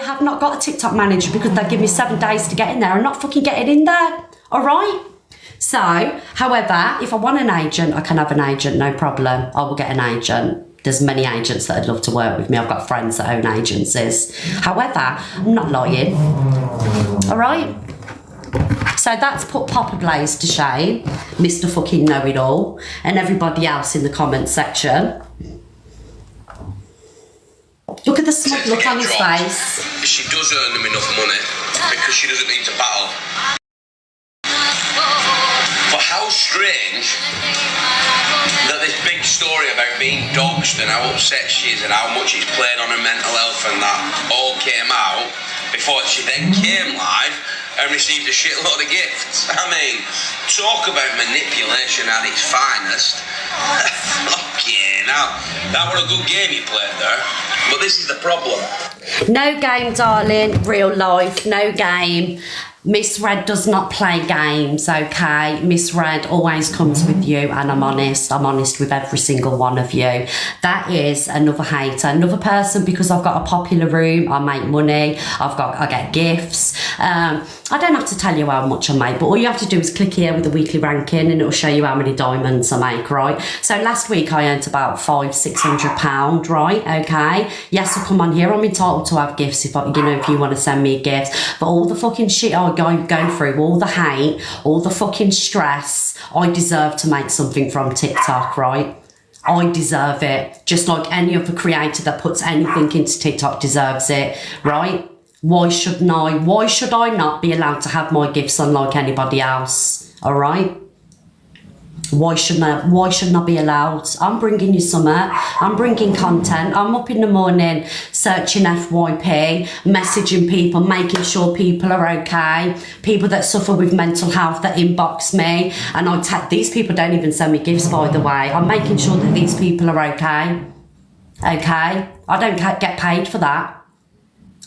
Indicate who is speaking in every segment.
Speaker 1: have not got a TikTok manager because they give me 7 days to get in there. I'm not fucking getting in there. All right? So, however, if I want an agent, I can have an agent, no problem. I will get an agent. There's many agents that I'd love to work with me. I've got friends that own agencies. However, I'm not lying. All right? So that's put Papa Blaze to shame, Mr. fucking know-it-all, and everybody else in the comments section. Look at the smug look on his face.
Speaker 2: She does earn them enough money because she doesn't need to battle. But how strange that this big story about being doxed and how upset she is and how much it's played on her mental health and that all came out before she then came live and received a shitload of gifts. I mean, talk about manipulation at its finest. Fucking hell. That was a good game you played there. But this is the problem.
Speaker 1: No game, darling. Real life. No game. Miss Red does not play games, okay? Miss Red always comes with you, and I'm honest. I'm honest with every single one of you. That is another hater, another person, because I've got a popular room, I make money, I get gifts. I don't have to tell you how much I make, but all you have to do is click here with the weekly ranking and it'll show you how many diamonds I make, right? So last week I earned about £500-600, right? Okay. Yes, I come on here, I'm entitled to have gifts if you want to send me a gift, but all the fucking shit I go through, all the hate, all the fucking stress, I deserve to make something from TikTok, right? I deserve it, just like any other creator that puts anything into TikTok deserves it, right? Why should I not be allowed to have my gifts unlike anybody else? All right? Why shouldn't I be allowed? I'm bringing you summer. I'm bringing content. I'm up in the morning searching FYP, messaging people, making sure people are okay. People that suffer with mental health that inbox me, and these people don't even send me gifts, by the way. I'm making sure that these people are okay. Okay? I don't get paid for that.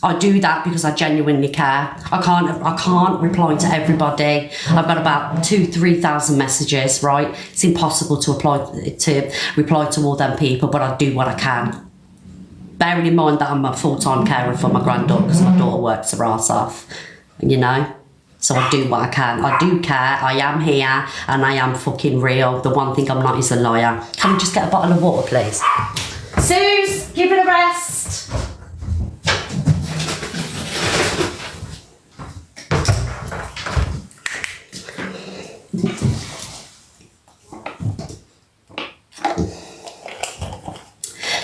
Speaker 1: I do that because I genuinely care. I can't reply to everybody. I've got about 2,000-3,000 messages, right? It's impossible to reply to all them people, but I do what I can. Bearing in mind that I'm a full-time carer for my granddaughter because my daughter works her arse off, you know? So I do what I can. I do care. I am here and I am fucking real. The one thing I'm not is a liar. Can we just get a bottle of water, please? Suze, give it a rest.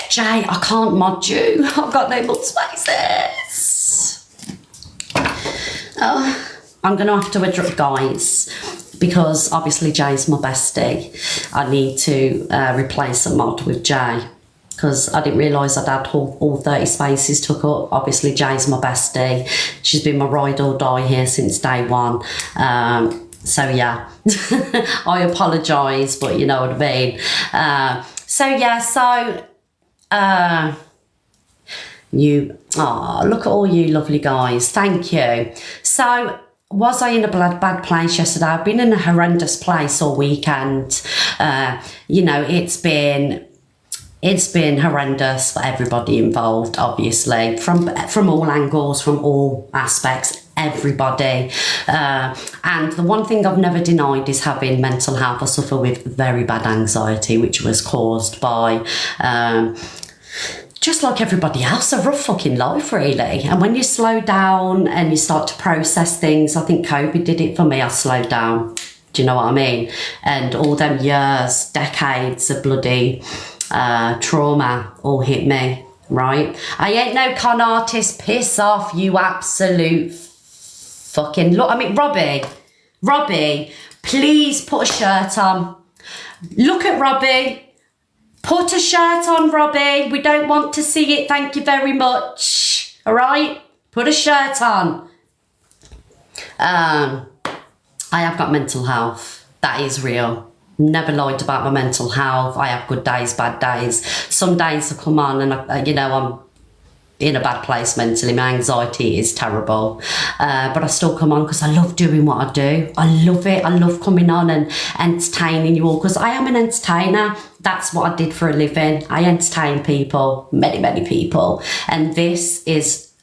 Speaker 1: Jay, I can't mod you. I've got no more spaces. Oh, I'm going to have to address, guys, because obviously Jay's my bestie. I need to replace a mod with Jay because I didn't realise I'd had all 30 spaces took up. Obviously, Jay's my bestie. She's been my ride or die here since day one. So, yeah, I apologise, but you know what I mean. Look at all you lovely guys. Thank you. So, was I in a bad place yesterday? I've been in a horrendous place all weekend. It's been horrendous for everybody involved, obviously, from all angles, from all aspects, everybody. And the one thing I've never denied is having mental health. I suffer with very bad anxiety, which was caused by just like everybody else, a rough fucking life, really. And when you slow down and you start to process things, I think COVID did it for me. I slowed down. Do you know what I mean? And all them years, decades of bloody trauma all hit me, right? I ain't no con artist. Piss off, you absolute fucking... Look, I mean, Robbie, please put a shirt on. Look at Robbie. Put a shirt on, Robbie. We don't want to see it. Thank you very much. All right? Put a shirt on. I have got mental health. That is real. Never lied about my mental health. I have good days, bad days. Some days I come on and, I'm in a bad place mentally. My anxiety is terrible. But I still come on because I love doing what I do. I love it. I love coming on and entertaining you all because I am an entertainer. That's what I did for a living. I entertain people, many, many people. And this is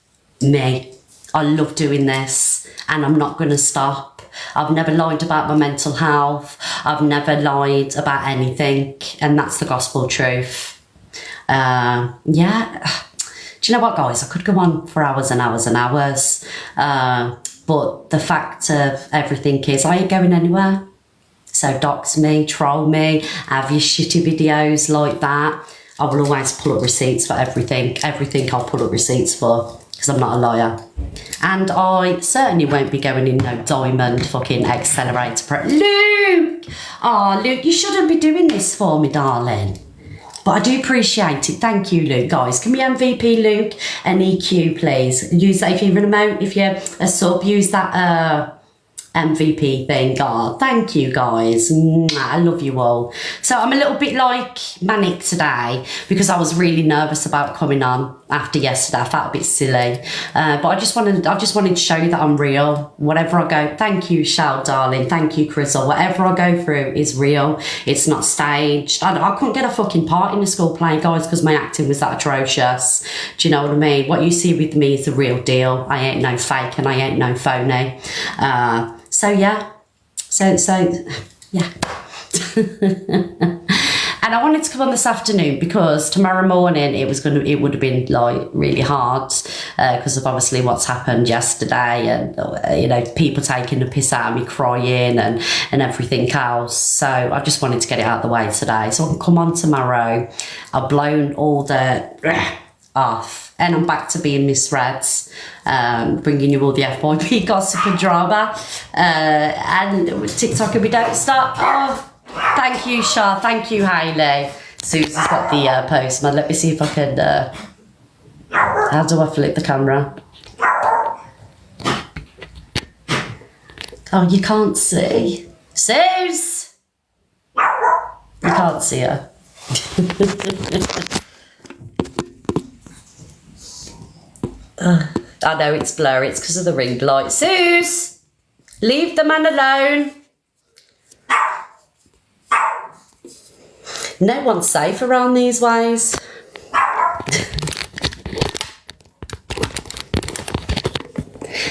Speaker 1: me. I love doing this and I'm not going to stop. I've never lied about my mental health. I've never lied about anything, and that's the gospel truth. Yeah. Do you know what, guys? I could go on for hours and hours and hours. But the fact of everything is I ain't going anywhere. So dox me, troll me, have your shitty videos like that. I will always pull up receipts for everything. Everything I'll pull up receipts for, because I'm not a liar. And I certainly won't be going in no diamond fucking accelerator Luke! Oh, Luke, you shouldn't be doing this for me, darling. But I do appreciate it. Thank you, Luke. Guys, can we MVP Luke and EQ, please? Use that if you're an emote, if you're a sub, use that MVP thing. Oh, thank you, guys. I love you all. So I'm a little bit like manic today because I was really nervous about coming on after yesterday. I felt a bit silly, but I just wanted to show you that I'm real. Whatever I go, thank you, Shell, darling. Thank you, Crystal. Whatever I go through is real. It's not staged. I couldn't get a fucking part in the school play, guys, because my acting was that atrocious. Do you know what I mean? What you see with me is the real deal. I ain't no fake and I ain't no phony. So yeah, so yeah. And I wanted to come on this afternoon because tomorrow morning it would have been like really hard because of obviously what's happened yesterday, and you know, people taking the piss out of me, crying and everything else. So I just wanted to get it out of the way today, so I can come on tomorrow. I've blown all the off, and I'm back to being Miss Reds, bringing you all the FYP gossip and drama, and with TikTok and we don't stop. Oh, thank you, Shah. Thank you, Hayley. Susie's got the postman. Let me see if I can. How do I flip the camera? Oh, you can't see. Sus! You can't see her. I know it's blurry, it's because of the ring light. Sus! Leave the man alone. No one's safe around these ways.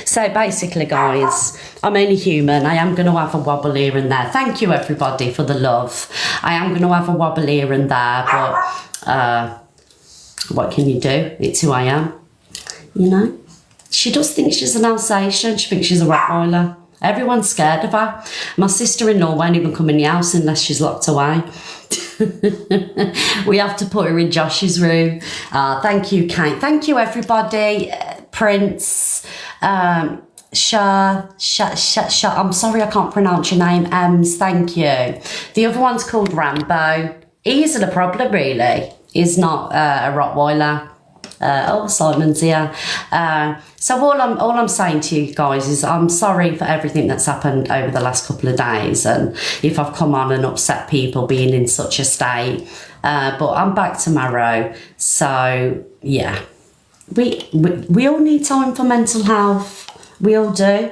Speaker 1: So basically, guys, I'm only human. I am going to have a wobble here and there. Thank you, everybody, for the love. I am going to have a wobble here and there, but what can you do? It's who I am. You know, she does think she's an Alsatian. She thinks she's a Rottweiler. Everyone's scared of her. My sister-in-law won't even come in the house unless she's locked away. We have to put her in Josh's room. Thank you, Kate. Thank you, everybody. Prince, Shah. I'm sorry I can't pronounce your name. Thank you. The other one's called Rambo. He isn't a problem, really. He's not a Rottweiler. Oh, Simon's here. So all I'm saying to you guys is I'm sorry for everything that's happened over the last couple of days, and if I've come on and upset people being in such a state. But I'm back tomorrow. So yeah, we all need time for mental health. We all do.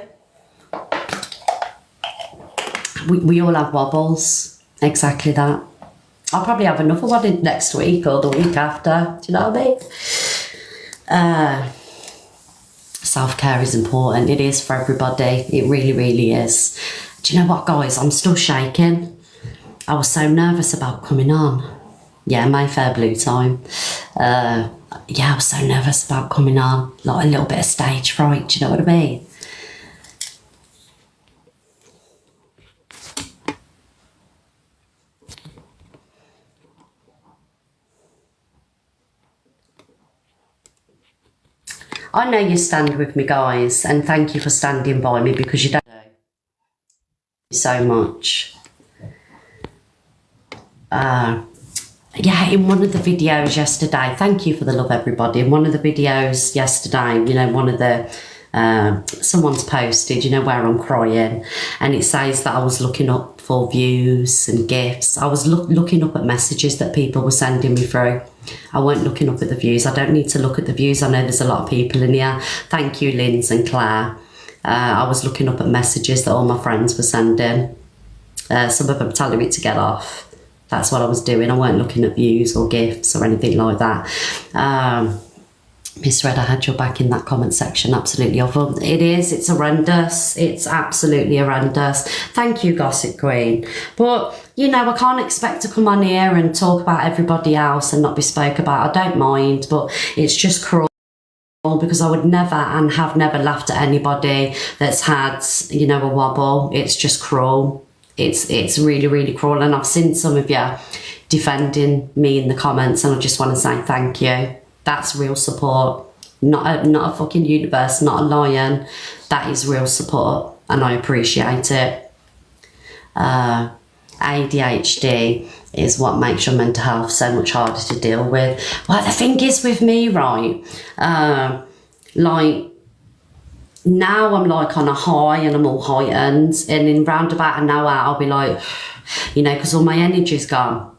Speaker 1: We all have wobbles. Exactly that. I'll probably have another one in next week or the week after. Do you know what I mean? Self-care is important. It is for everybody. It really, really is. Do you know what, guys? I'm still shaking. I was so nervous about coming on. Yeah, Mayfair Blue time. Yeah, I was so nervous about coming on. Like a little bit of stage fright. Do you know what I mean? I know you stand with me, guys, and thank you for standing by me because you don't know so much. Yeah, in one of the videos yesterday, thank you for the love, everybody. In one of the videos yesterday, you know, one of the someone's posted, you know, where I'm crying, and it says that I was looking up for views and gifts. I was looking up at messages that people were sending me through. I weren't looking up at the views. I don't need to look at the views. I know there's a lot of people in here. Thank you, Linz and Claire. I was looking up at messages that all my friends were sending. Some of them telling me to get off. That's what I was doing. I weren't looking at views or gifts or anything like that. Miss Red, I had your back in that comment section. Absolutely awful. It is. It's horrendous. It's absolutely horrendous. Thank you, Gossip Queen. But, you know, I can't expect to come on here and talk about everybody else and not be spoke about. I don't mind, but it's just cruel, because I would never and have never laughed at anybody that's had, you know, a wobble. It's just cruel. It's really, really cruel. And I've seen some of you defending me in the comments, and I just want to say thank you. That's real support. Not a fucking universe, not a lion. That is real support, and I appreciate it. ADHD is what makes your mental health so much harder to deal with. Well, the thing is with me, right? Like, now I'm like on a high and I'm all heightened, and in round about an hour I'll be like, you know, because all my energy's gone.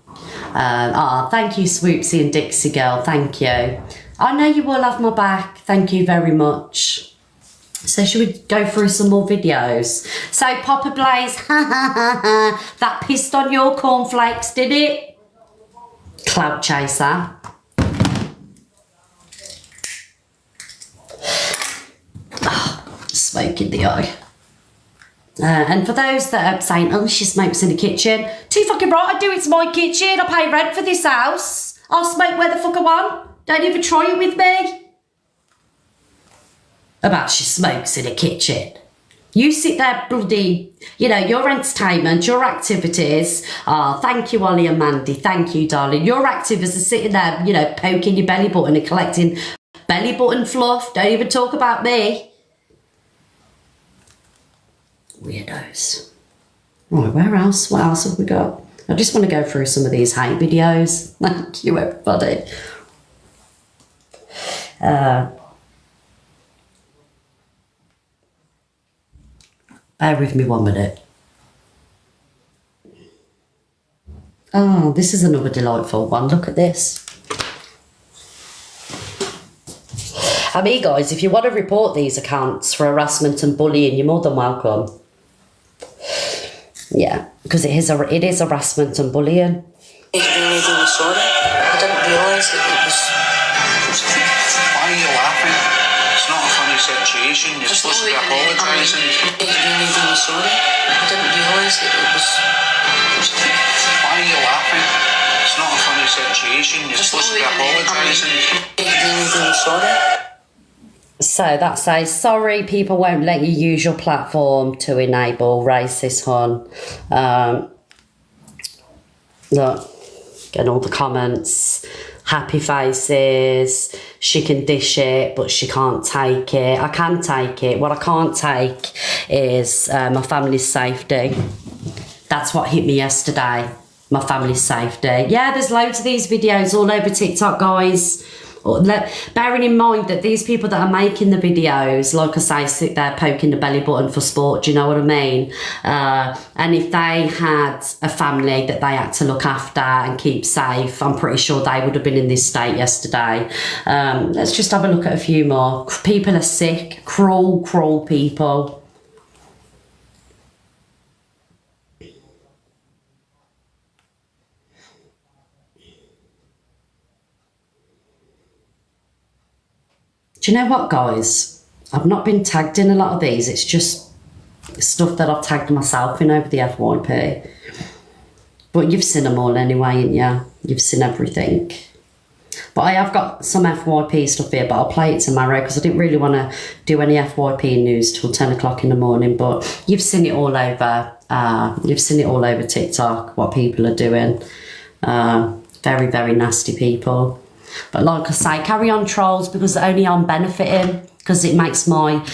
Speaker 1: Thank you, Swoopsy and Dixie Girl, thank you. I know you will have my back, thank you very much. So should we go through some more videos? So Papa Blaze, that pissed on your cornflakes, did it? Clout chaser. Smoke in the eye. And for those that are saying, oh, she smokes in the kitchen, too fucking right, I do, it's my kitchen, I pay rent for this house. I'll smoke where the fuck I want. Don't even try it with me. About she smokes in the kitchen. You sit there bloody, you know, your entertainment, your activities. Thank you, Ollie and Mandy, thank you, darling. Your activities are sitting there, you know, poking your belly button and collecting belly button fluff. Don't even talk about me. Weirdos. Right, where else? What else have we got? I just want to go through some of these hate videos. Thank you, everybody. Bear with me 1 minute. Oh, this is another delightful one. Look at this. I mean, guys, if you want to report these accounts for harassment and bullying, you're more than welcome. Yeah, because it is harassment and bullying.
Speaker 3: He's really sorry. I didn't realise that it was.
Speaker 4: Why are you laughing? It's not a funny situation. You're supposed to be apologising.
Speaker 3: He's really sorry. I didn't realise that it was.
Speaker 4: Why are you laughing? It's not a funny situation. You're supposed to be apologising.
Speaker 3: He's really sorry.
Speaker 1: So that says, sorry, people won't let you use your platform to enable racist hun. Look, getting all the comments, happy faces, she can dish it, but she can't take it. I can take it. What I can't take is my family's safety. That's what hit me yesterday, my family's safety. Yeah, there's loads of these videos all over TikTok, guys. Bearing in mind that these people that are making the videos, like I say, sit there poking the belly button for sport, do you know what I mean? And if they had a family that they had to look after and keep safe, I'm pretty sure they would have been in this state yesterday. Let's just have a look at a few more. People are sick, cruel, cruel people. Do you know what, guys? I've not been tagged in a lot of these. It's just stuff that I've tagged myself in over the FYP. But you've seen them all anyway, ain't you? You've seen everything. But I have got some FYP stuff here, but I'll play it tomorrow because I didn't really want to do any FYP news till 10 o'clock in the morning. But you've seen it all over. You've seen it all over TikTok, what people are doing. Very, very nasty people. But like I say, carry on, trolls, because only I'm benefiting, because it makes my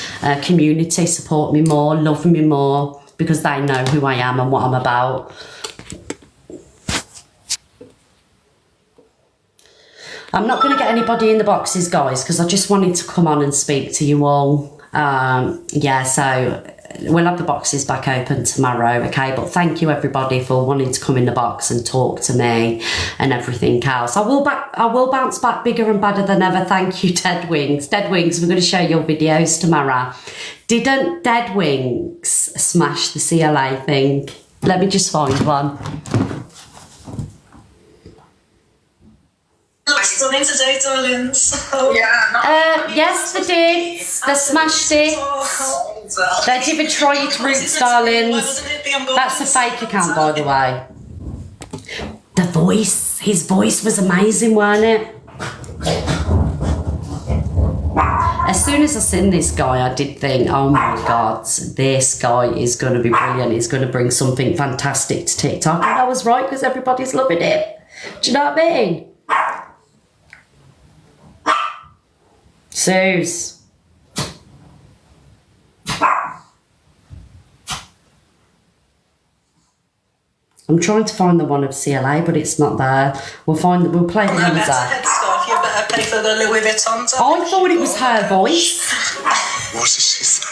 Speaker 1: community support me more, love me more, because they know who I am and what I'm about. I'm not going to get anybody in the boxes, guys, because I just wanted to come on and speak to you all. Yeah, so we'll have the boxes back open tomorrow, okay? But thank you, everybody, for wanting to come in the box and talk to me and everything else. I will bounce back bigger and badder than ever. Thank you, Dead Wings. Dead Wings, we're going to show your videos tomorrow. Didn't Dead Wings smash the CLA thing? Let me just find one.
Speaker 3: I still
Speaker 5: stunning today, darlings. Oh.
Speaker 6: Yeah.
Speaker 1: Yes, they did. They smashed it. They did a try it roots, darlings. That's a fake account, by the way. The voice, his voice was amazing, wasn't it? As soon as I seen this guy, I did think, oh my God, this guy is going to be brilliant. He's going to bring something fantastic to TikTok. And I was right, because everybody's loving it. Do you know what I mean? Suze. I'm trying to find the one of CLA, but it's not there. We'll play the ones there.
Speaker 5: Headscarf, you better pay for the Louis Vuitton.
Speaker 1: I thought it was her voice.
Speaker 4: What did she say?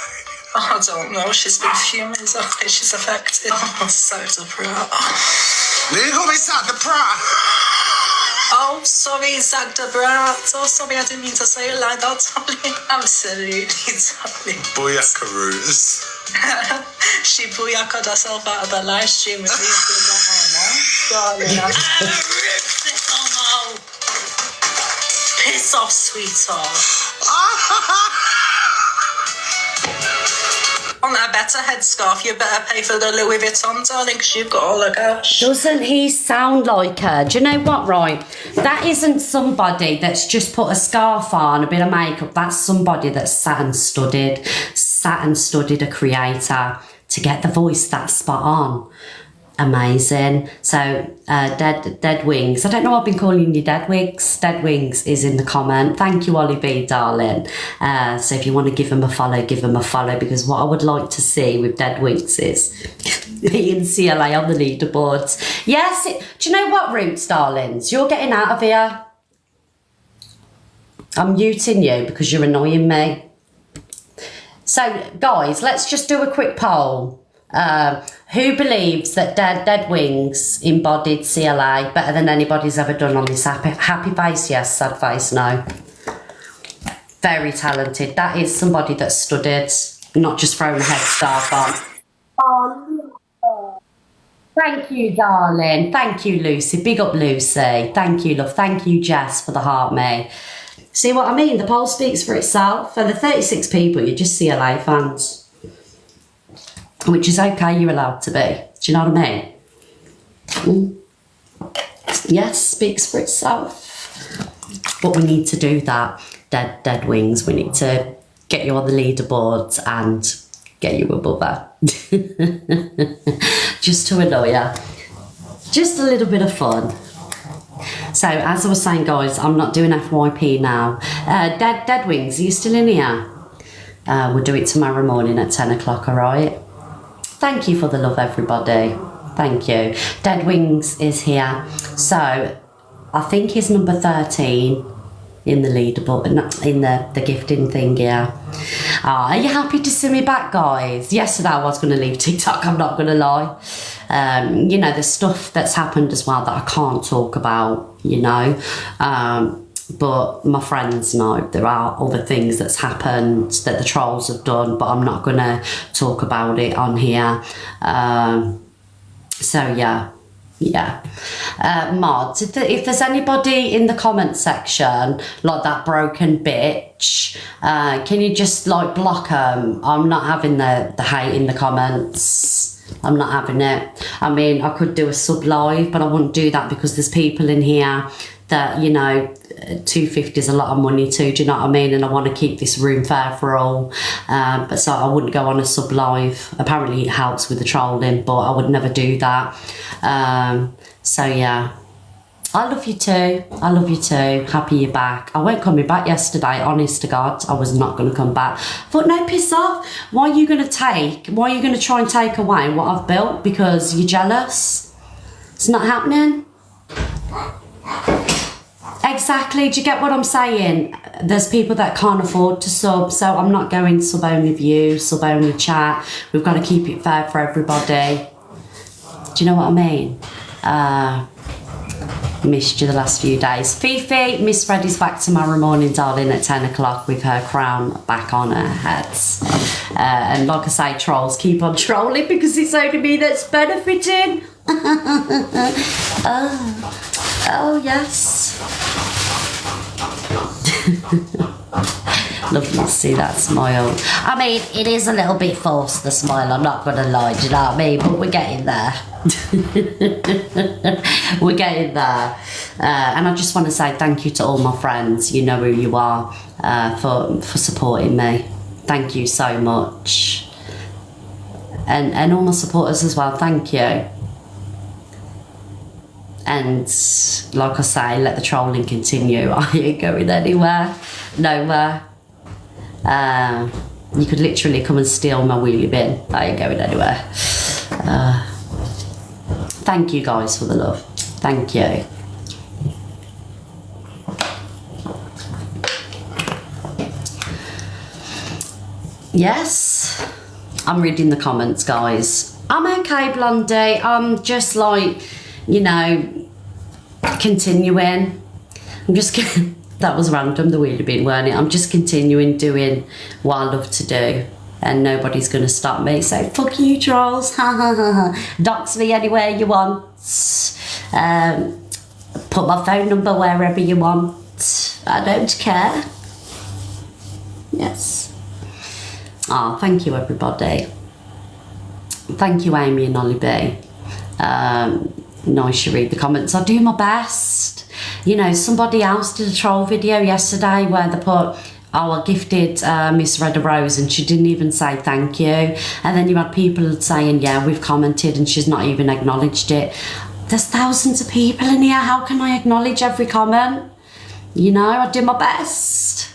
Speaker 5: I don't know. She's been fuming. So she's affected. Oh, so depressed.
Speaker 4: Legal me, Zach the Pratt.
Speaker 5: Oh, sorry, Zach de Brat. Oh, sorry, I didn't mean to say it like that, darling. Absolutely, darling.
Speaker 4: Booyaka Rooters.
Speaker 5: She booyaka'd herself out of her live stream with me. Darling, I ripped it on. Piss off, sweetheart. On a better headscarf, you better pay for the Louis Vuitton, darling, because you've got all the cash.
Speaker 1: Doesn't he sound like her? Do you know what, right? That isn't somebody that's just put a scarf on, a bit of makeup. That's somebody that's sat and studied a creator to get the voice that spot on. Amazing. So, Dead Wings. I don't know why I've been calling you Dead Wigs. Dead Wings is in the comment. Thank you, Ollie B, darling. So if you want to give him a follow, because what I would like to see with Dead Wings is he and CLA on the leaderboards. Yes, do you know what, Roots, darlings? You're getting out of here. I'm muting you because you're annoying me. So, guys, let's just do a quick poll. Who believes that Dead Wings embodied CLA better than anybody's ever done on this app? Happy face, yes. Sad face, no. Very talented. That is somebody that studied, not just thrown a headscarf on. Oh, thank you, darling. Thank you, Lucy. Big up, Lucy. Thank you, love. Thank you, Jess, for the heart, me. See what I mean? The poll speaks for itself. And the 36 people, you're just CLA fans. Which is okay, you're allowed to be. Do you know what I mean? Yes, speaks for itself. But we need to do that. Dead Wings, we need to get you on the leaderboards and get you above her. Just to annoy her. Just a little bit of fun. So, as I was saying, guys, I'm not doing FYP now. Dead Wings, are you still in here? We'll do it tomorrow morning at 10 o'clock, all right? Thank you for the love, everybody. Thank you. Dead Wings is here. So, I think he's number 13 in the leaderboard, in the gifting thing, yeah. Are you happy to see me back, guys? Yesterday I was going to leave TikTok, I'm not going to lie. You know, there's stuff that's happened as well that I can't talk about, you know. But my friends know there are other things that's happened that the trolls have done, but I'm not going to talk about it on here. So, yeah. Mods, if there's anybody in the comment section, like that broken bitch, can you just, like, block them? I'm not having the hate in the comments. I'm not having it. I mean, I could do a sub live, but I wouldn't do that because there's people in here that, you know, 250 is a lot of money too, do you know what I mean? And I want to keep this room fair for all. But so I wouldn't go on a sub live. Apparently it helps with the trolling, but I would never do that. So yeah, I love you too. I love you too. Happy you're back. I weren't coming back yesterday, honest to God. I was not going to come back. But no, piss off. Why are you going to try and take away what I've built because you're jealous? It's not happening. Exactly, do you get what I'm saying? There's people that can't afford to sub, so I'm not going sub only view, sub only chat. We've got to keep it fair for everybody. Do you know what I mean? Missed you the last few days. Fifi, Miss Freddy's back tomorrow morning, darling, at 10 o'clock with her crown back on her head. And like I say, trolls keep on trolling because it's only me that's benefiting. Oh, yes. Lovely to see that smile. I mean, it is a little bit forced, the smile, I'm not going to lie, do you know what I mean? But we're getting there. We're getting there. And I just want to say thank you to all my friends. You know who you are, for supporting me. Thank you so much. And all my supporters as well, thank you. And like I say, let the trolling continue. I ain't going anywhere, nowhere. You could literally come and steal my wheelie bin. I ain't going anywhere. Thank you guys for the love. Thank you. Yes, I'm reading the comments, guys. I'm okay, Blondie. I'm just like, you know, continuing. I'm just that was random, the wheelie bin, weren't it? I'm just continuing doing what I love to do, and nobody's gonna stop me. So fuck you, trolls. Dox me anywhere you want. Put my phone number wherever you want. I don't care. Yes. Oh, thank you, everybody. Thank you, Amy and Ollie B. Nice you read the comments. I do my best. You know, somebody else did a troll video yesterday where they put, oh, I gifted Miss Red a rose and she didn't even say thank you. And then you had people saying, yeah, we've commented and she's not even acknowledged it. There's thousands of people in here. How can I acknowledge every comment? You know, I do my best.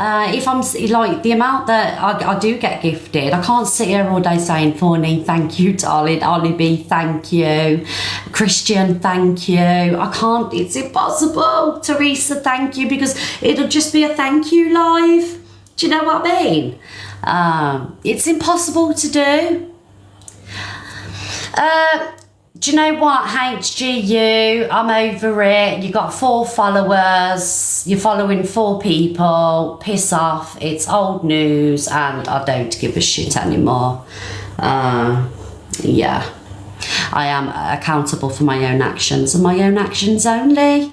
Speaker 1: If I'm like the amount that I do get gifted, I can't sit here all day saying Fawneen, thank you, darling, Ollie B, thank you, Christian, thank you. I can't, it's impossible. Teresa, thank you, because it'll just be a thank you live. Do you know what I mean? It's impossible to do. Do you know what, HGU, I'm over it. You got 4 followers, you're following 4 people, piss off, it's old news and I don't give a shit anymore. Yeah, I am accountable for my own actions and my own actions only.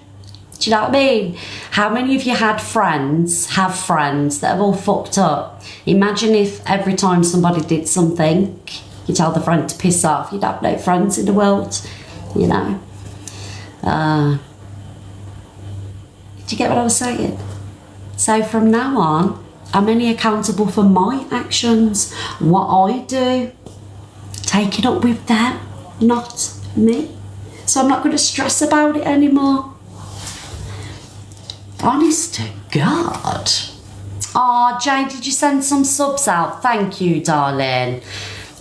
Speaker 1: Do you know what I mean? How many of you have friends that have all fucked up? Imagine if every time somebody did something, you tell the friend to piss off, you'd have no friends in the world, you know. Do you get what I was saying? So from now on, I'm only accountable for my actions, what I do. Take it up with them, not me. So I'm not going to stress about it anymore. Honest to God. Oh, Jane, did you send some subs out? Thank you, darling.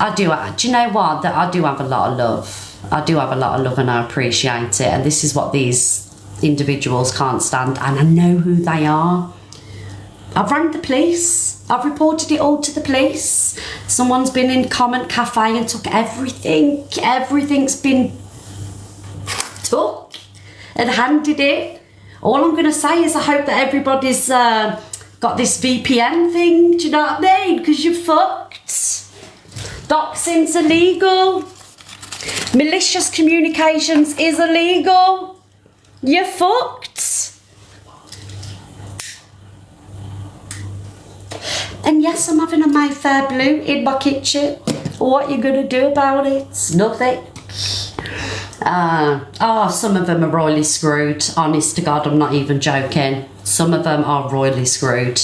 Speaker 1: I do you know what? That I do have a lot of love. I do have a lot of love and I appreciate it. And this is what these individuals can't stand. And I know who they are. I've rang the police. I've reported it all to the police. Someone's been in Comment Cafe and took everything. Everything's been took and handed in. All I'm going to say is I hope that everybody's got this VPN thing. Do you know what I mean? Because you're fucked. Doxing's illegal. Malicious communications is illegal. You're fucked. And yes, I'm having a Mayfair blue in my kitchen. What you gonna do about it? Nothing. Some of them are royally screwed. Honest to God, I'm not even joking. Some of them are royally screwed.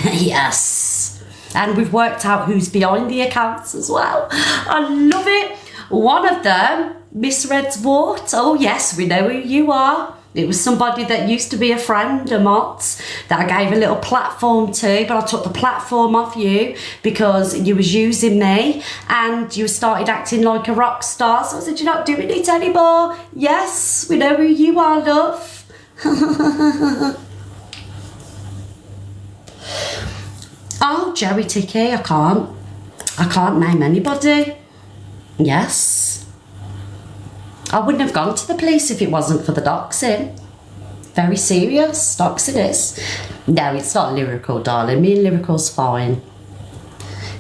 Speaker 1: Yes. And we've worked out who's behind the accounts as well. I love it. One of them, Miss Red's Wart. Oh yes, we know who you are. It was somebody that used to be a friend of Mott's that I gave a little platform to, but I took the platform off you because you was using me and you started acting like a rock star. So I said, you're not doing it anymore. Yes, we know who you are, love. Oh, Joey Ticky, I can't name anybody. Yes. I wouldn't have gone to the police if it wasn't for the doxing. Very serious, doxing is. No, it's not lyrical, darling. Me and lyrical's fine.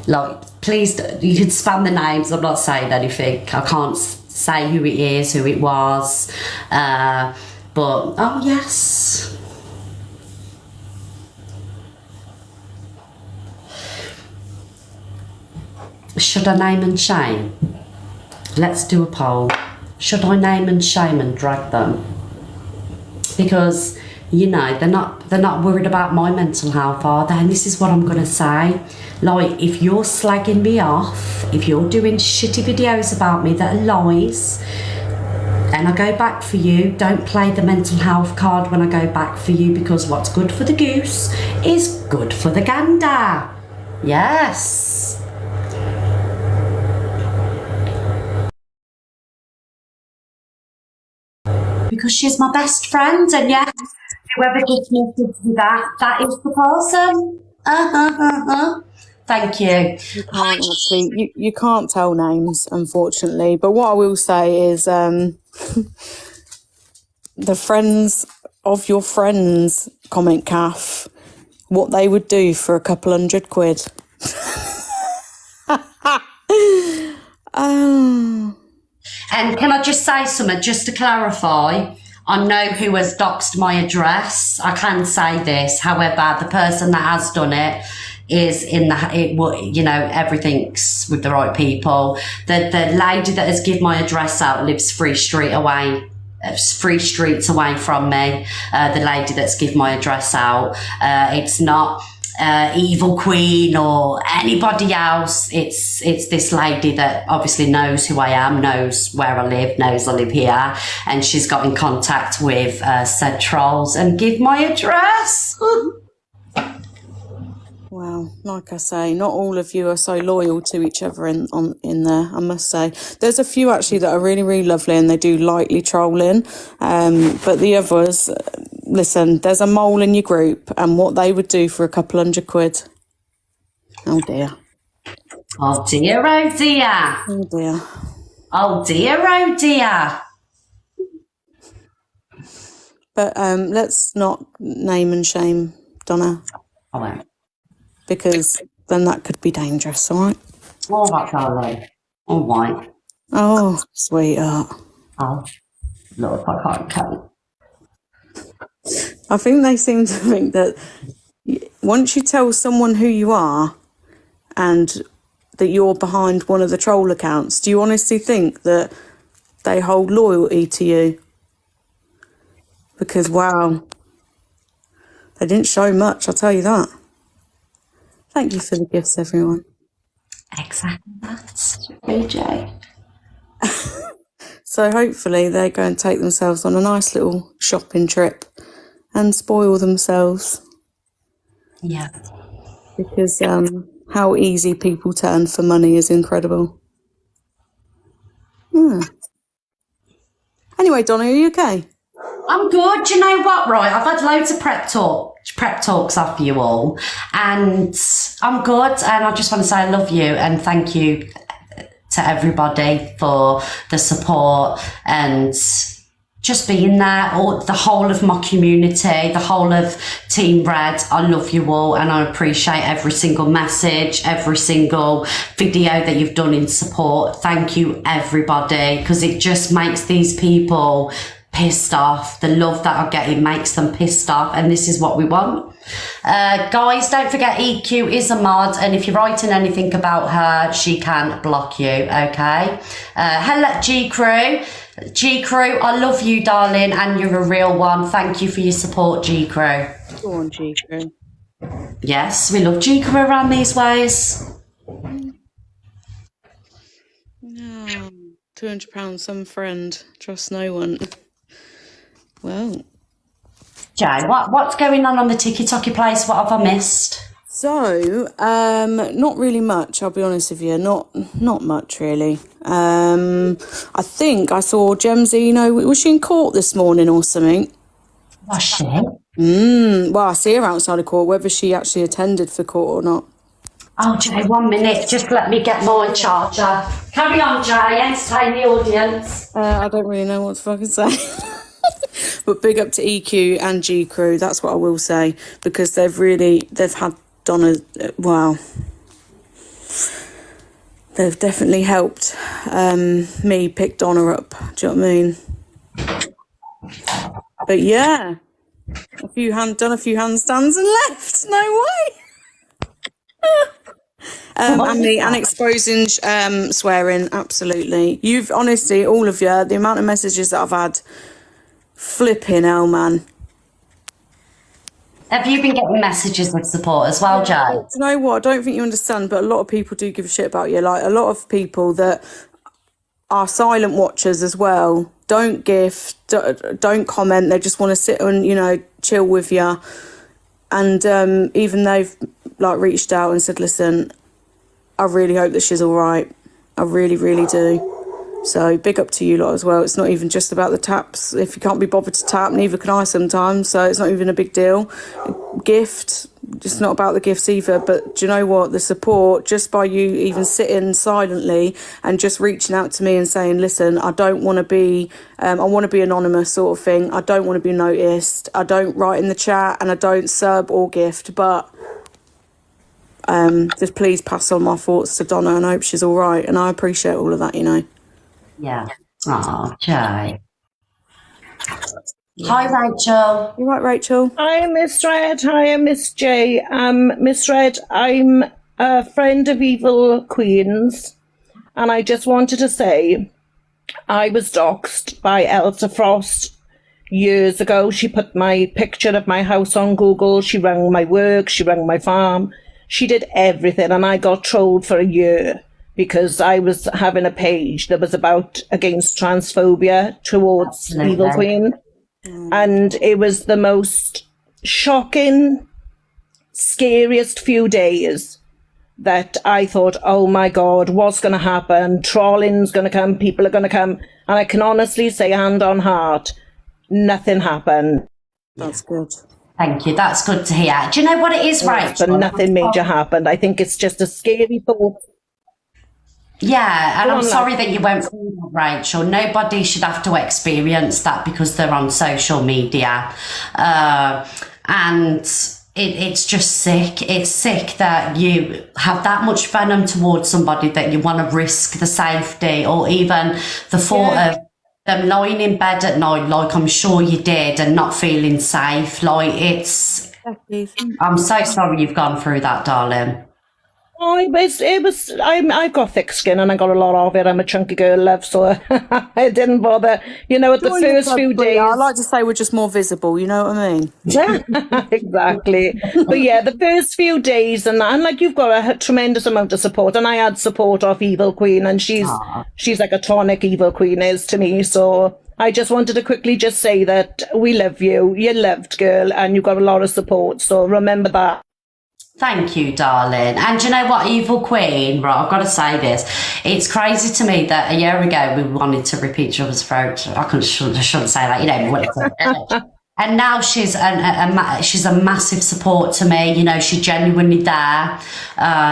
Speaker 1: Like, please, you can spam the names. I'm not saying anything. I can't say who it is, who it was. But, oh yes. Should I name and shame? Let's do a poll. Should I name and shame and drag them? Because, you know, they're not worried about my mental health, are they? And this is what I'm gonna say. Like, if you're slagging me off, if you're doing shitty videos about me that are lies, and I go back for you, don't play the mental health card when I go back for you, because what's good for the goose is good for the gander. Yes. Because she's my best friend, and yes, whoever just messaged me that is the person. Thank you.
Speaker 6: You can't actually, you can't tell names, unfortunately. But what I will say is the friends of your friends comment, Kath, what they would do for a couple £100. Oh.
Speaker 1: And can I just say something, just to clarify? I know who has doxed my address. I can say this. However, the person that has done it is you know, everything's with the right people. The lady that has given my address out lives 3 streets away from me. The lady that's given my address out. It's not Evil Queen or anybody else. It's this lady that obviously knows who I am, knows where I live, knows I live here, and she's got in contact with said trolls and give my address.
Speaker 6: Well, like I say, not all of you are so loyal to each other in there, I must say. There's a few actually that are really, really lovely and they do lightly trolling. But the others, listen, there's a mole in your group and what they would do for a couple £100. Oh dear.
Speaker 1: Oh dear, oh dear.
Speaker 6: Oh dear.
Speaker 1: Oh dear, oh dear.
Speaker 6: But let's not name and shame Donna.
Speaker 1: I won't.
Speaker 6: Because then that could be dangerous, all right?
Speaker 1: All right, darling. All right.
Speaker 6: Oh, sweetheart.
Speaker 1: Oh, Lord, I can't count.
Speaker 6: I think they seem to think that once you tell someone who you are and that you're behind one of the troll accounts, do you honestly think that they hold loyalty to you? Because, wow, they didn't show much, I'll tell you that. Thank you for the gifts, everyone.
Speaker 1: Exactly that, BJ.
Speaker 6: So hopefully they go and take themselves on a nice little shopping trip and spoil themselves.
Speaker 1: Yeah.
Speaker 6: Because how easy people turn for money is incredible. Anyway, Donna, are you okay?
Speaker 1: I'm good. Do you know what, right? I've had loads of prep talks off you all, and I'm good. And I just want to say I love you and thank you to everybody for the support and just being there, or the whole of my community, the whole of Team Red. I love you all and I appreciate every single message, every single video that you've done in support. Thank you, everybody, because it just makes these people pissed off. The love that I get, it makes them pissed off, and this is what we want. Guys, don't forget EQ is a mod, and if you're writing anything about her, she can block you, okay? Hello, G-Crew, I love you, darling, and you're a real one. Thank you for your support, G-Crew.
Speaker 6: Go on, G-Crew.
Speaker 1: Yes, we love G-Crew around these ways.
Speaker 6: No, £200, some friend, trust no one. Well,
Speaker 1: Jay, what's going on the TikTok place? What have I missed?
Speaker 6: so not really much. I'll be honest with you, not much really. I think I saw Gemzino. Was she in court this morning or something?
Speaker 1: Was she?
Speaker 6: Well, I see her outside of court. Whether she actually attended for court or not.
Speaker 1: Oh, Jay, 1 minute. Just let me get my charger. Carry on, Jay. Entertain the audience.
Speaker 6: I don't really know what to fucking say. But big up to EQ and G Crew, that's what I will say, because they've had Donna, wow. They've definitely helped me pick Donna up, do you know what I mean? But yeah, done a few handstands and left, no way. And exposing swearing, absolutely. You've honestly, all of you, the amount of messages that I've had, flipping hell, man.
Speaker 1: Have you been getting messages of support as well, Jay?
Speaker 6: Do you know what? I don't think you understand, but a lot of people do give a shit about you. Like, a lot of people that are silent watchers as well, don't gift, don't comment, they just want to sit and, you know, chill with you. And even they've, like, reached out and said, listen, I really hope that she's all right. I really, really do. So big up to you lot as well. It's not even just about the taps. If you can't be bothered to tap, neither can I sometimes. So it's not even a big deal. Gift, it's not about the gifts either. But do you know what? The support, just by you even sitting silently and just reaching out to me and saying, listen, I don't want to be, I want to be anonymous sort of thing. I don't want to be noticed. I don't write in the chat and I don't sub or gift. But just please pass on my thoughts to Donna and I hope she's all right. And I appreciate all of that, you know.
Speaker 1: Yeah. Oh, Jay. Hi, Rachel.
Speaker 6: You right, Rachel?
Speaker 7: Hi, Miss Red. Hi, Miss J. Miss Red, I'm a friend of Evil Queen's, and I just wanted to say I was doxed by Elsa Frost years ago. She put my picture of my house on Google. She rang my work. She rang my farm. She did everything, and I got trolled for a year because I was having a page that was against transphobia towards
Speaker 1: Absolutely.
Speaker 7: Evil Queen. And it was the most shocking, scariest few days that I thought, oh my God, what's going to happen? Trolling's going to come, people are going to come. And I can honestly say, hand on heart, nothing happened.
Speaker 6: That's good.
Speaker 1: Thank you. That's good to hear. Do you know what it is, Rachel?
Speaker 7: But nothing major happened. I think it's just a scary thought.
Speaker 1: Yeah, and I'm sorry that you went through that, Rachel. Nobody should have to experience that because they're on social media. And it's just sick. It's sick that you have that much venom towards somebody that you want to risk the safety or even the thought of them lying in bed at night, like I'm sure you did, and not feeling safe. Like, I'm so sorry you've gone through that, darling.
Speaker 7: Oh, I've got thick skin and I got a lot of it. I'm a chunky girl, love, so I didn't bother. You know, at the first few days.
Speaker 6: I like to say we're just more visible, you know what I mean?
Speaker 7: Exactly. But yeah, the first few days and like you've got a tremendous amount of support, and I had support of Evil Queen, and she's like a tonic, Evil Queen is to me. So I just wanted to quickly just say that we love you. You're loved, girl, and you've got a lot of support. So remember that.
Speaker 1: Thank you, darling. And do you know what, Evil Queen? Right, I've got to say this. It's crazy to me that a year ago we wanted to rip each other's throats. I shouldn't say that. You know what it's And now she's she's a massive support to me. You know, she's genuinely there.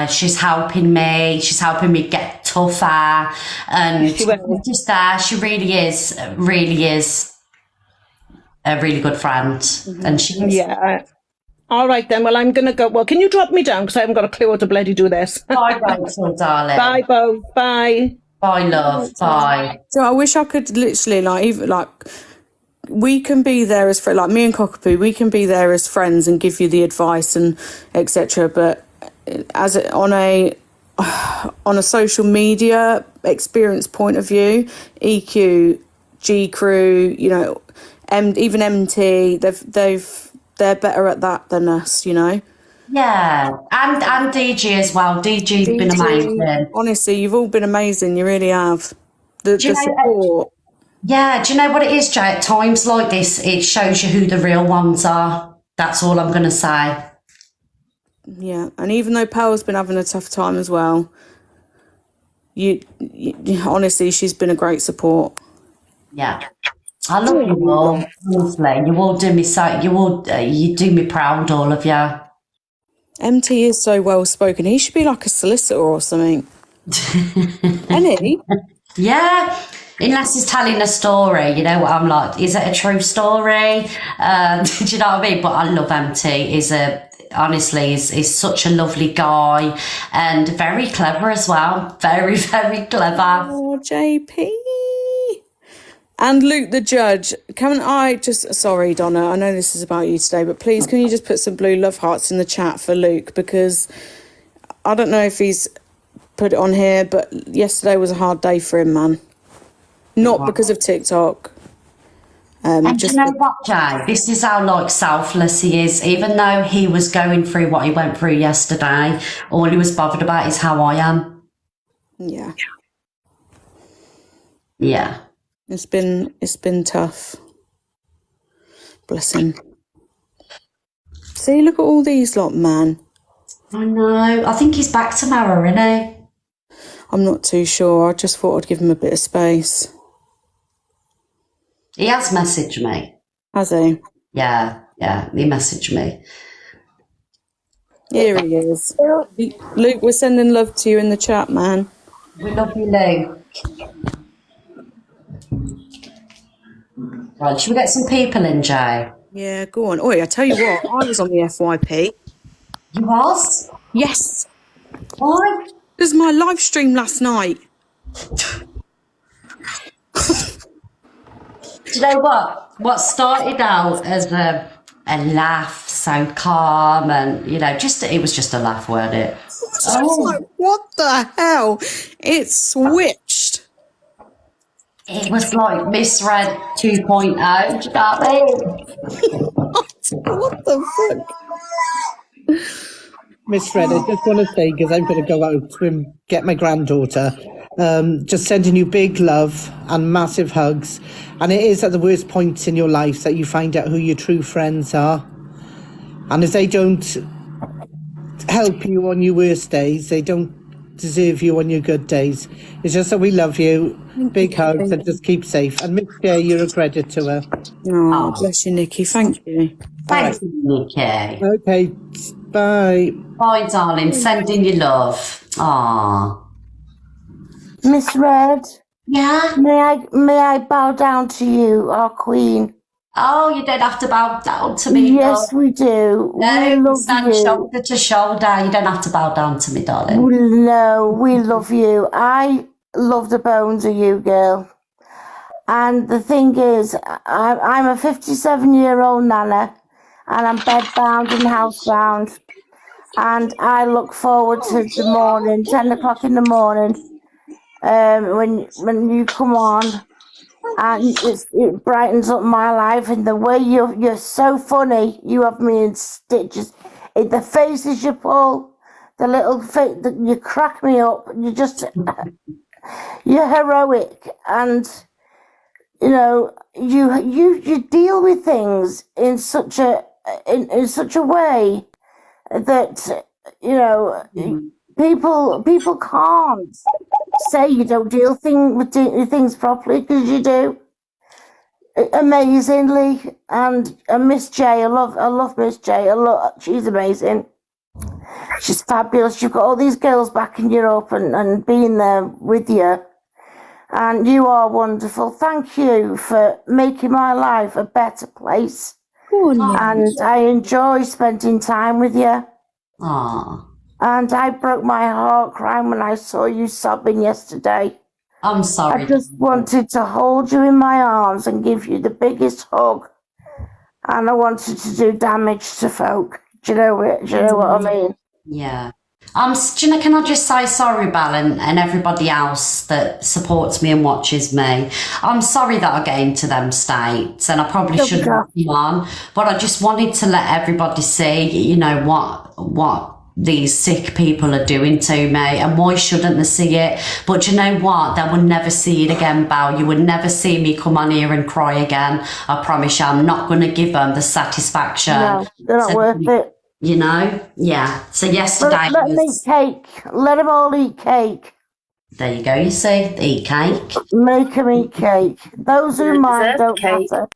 Speaker 1: She's helping me. She's helping me get tougher. And she's just there. She really is a really good friend. And she's...
Speaker 7: Yeah. All right, then. Well, I'm going to go. Well, can you drop me down? Because I haven't got a clue how to bloody do this.
Speaker 1: Bye, Rachel, darling.
Speaker 7: Bye, both. Bye.
Speaker 1: Bye, love. Bye.
Speaker 6: So I wish I could literally, we can be there as friends, like me and Cockapoo, we can be there as friends and give you the advice and etc. But on a social media experience point of view, EQ, G Crew, you know, even MT, they're better at that than us, you know.
Speaker 1: Yeah, and DG as well. DG's been amazing.
Speaker 6: Honestly, you've all been amazing. You really have. The support.
Speaker 1: Yeah, do you know what it is, Jay? At times like this, it shows you who the real ones are. That's all I'm going to say.
Speaker 6: Yeah, and even though Pearl's been having a tough time as well, you honestly, she's been a great support.
Speaker 1: Yeah. I love you all, honestly. You all do me you do me proud, all of you.
Speaker 6: MT is so well spoken. He should be like a solicitor or something. Isn't he?
Speaker 1: Yeah, unless he's telling a story, you know what I'm like, is it a true story? Do you know what I mean? But I love MT. He's such a lovely guy and very clever as well. Very, very clever.
Speaker 6: Oh, JP. And Luke the judge, sorry Donna, I know this is about you today, but please can you just put some blue love hearts in the chat for Luke, because I don't know if he's put it on here, but yesterday was a hard day for him, man. Not because of TikTok.
Speaker 1: And do you know what, Jay? This is how like selfless he is. Even though he was going through what he went through yesterday, all he was bothered about is how I am.
Speaker 6: Yeah.
Speaker 1: Yeah.
Speaker 6: It's been tough. Bless him. See, look at all these lot, man.
Speaker 1: I know. I think he's back tomorrow, isn't he?
Speaker 6: I'm not too sure. I just thought I'd give him a bit of space.
Speaker 1: He has messaged me.
Speaker 6: Has he?
Speaker 1: Yeah, he messaged me.
Speaker 6: Here he is. Luke, we're sending love to you in the chat, man.
Speaker 1: We love you, Lou. Right, should we get some people in, Jay?
Speaker 6: Yeah, go on. Oi, I tell you what, I was on the FYP.
Speaker 1: You was?
Speaker 6: Yes.
Speaker 1: Why?
Speaker 6: It was my live stream last night.
Speaker 1: Do you know what? What started out as a laugh, so calm, and it was just a laugh, weren't it?
Speaker 6: I was like, what the hell? It switched.
Speaker 1: It was like misread 2.0. Do you know what I mean?
Speaker 6: What the fuck?
Speaker 8: Miss Fred, I just want to say, because I've got to go out to get my granddaughter, just sending you big love and massive hugs. And it is at the worst points in your life that you find out who your true friends are. And if they don't help you on your worst days, they don't deserve you on your good days. It's just that we love you. Big hugs, and just keep safe. And Miss Jay, you're a credit to her.
Speaker 6: Oh, bless you, Nikki. Thank you.
Speaker 1: Thank you, Nikki.
Speaker 8: Okay, bye.
Speaker 1: Bye, darling. Sending you love. Aww.
Speaker 9: Miss Red,
Speaker 1: Yeah?
Speaker 9: may I bow down to you, our queen?
Speaker 1: Oh, you don't have to bow down to me.
Speaker 9: Yes, we do.
Speaker 1: No,
Speaker 9: We love
Speaker 1: stand
Speaker 9: you.
Speaker 1: shoulder to shoulder. You don't have to bow down to me, darling.
Speaker 9: No, we love you. I love the bones of you, girl. And the thing is, I'm a 57-year-old nana, and I'm bedbound and housebound. And I look forward to the morning, 10 o'clock in the morning, when you come on, and it brightens up my life. And the way you're so funny, you have me in stitches. The faces you pull, the little face, you crack me up. You're heroic, and you deal with things in such a way that people can't say you don't deal with things properly, because you do amazingly. And Miss J, I love Miss J. She's amazing. She's fabulous. You've got all these girls backing you up and being there with you. And you are wonderful. Thank you for making my life a better place. And I enjoy spending time with you.
Speaker 1: Aww.
Speaker 9: And I broke my heart crying when I saw you sobbing yesterday.
Speaker 1: I'm sorry.
Speaker 9: I just wanted to hold you in my arms and give you the biggest hug. And I wanted to do damage to folk. Do you know what I mean?
Speaker 1: Yeah. Can I just say sorry, Belle, and everybody else that supports me and watches me. I'm sorry that I get into them states, and I probably shouldn't have come on, but I just wanted to let everybody see, what these sick people are doing to me, and why shouldn't they see it? But you know what? They will never see it again, Belle. You will never see me come on here and cry again. I promise you, I'm not going to give them the satisfaction.
Speaker 9: No, they're not worth it.
Speaker 1: Yeah. So yesterday
Speaker 9: Let them eat cake. Let them all eat cake.
Speaker 1: There you go, you see, eat cake.
Speaker 9: Make them eat cake. Those who mind don't matter.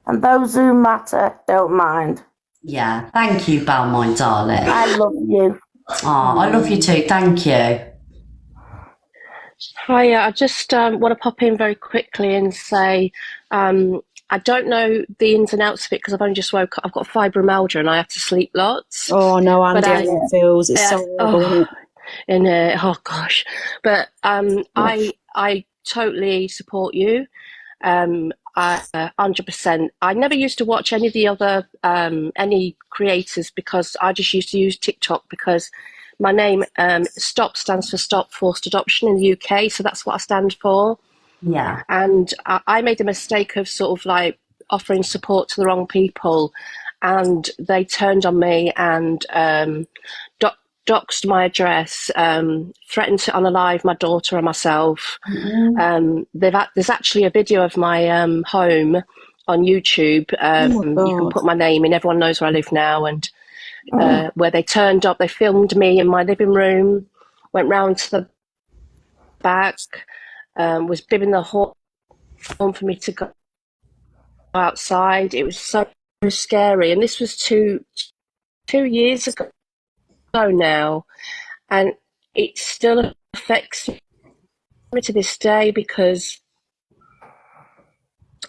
Speaker 9: And those who matter don't mind.
Speaker 1: Yeah, thank you, Belle, my darling.
Speaker 9: I love you.
Speaker 1: Oh, I love you too, thank you.
Speaker 10: Hiya, I just want to pop in very quickly and say I don't know the ins and outs of it because I've only just woke up. I've got fibromyalgia and I have to sleep lots.
Speaker 6: Oh, no, Andy, how it feels. It's so horrible.
Speaker 10: Oh gosh. But I totally support you. 100%. I never used to watch any of the other any creators because I just used to use TikTok because my name, STOP stands for Stop Forced Adoption in the UK, so that's what I stand for.
Speaker 1: Yeah.
Speaker 10: And I made the mistake of sort of like offering support to the wrong people, and they turned on me and doxed my address, threatened to unalive my daughter and myself. There's actually a video of my home on YouTube. You can put my name in, everyone knows where I live now, and where they turned up, they filmed me in my living room, went round to the back, was bibbing the horn for me to go outside. It was so scary, and this was two years ago now, and it still affects me to this day, because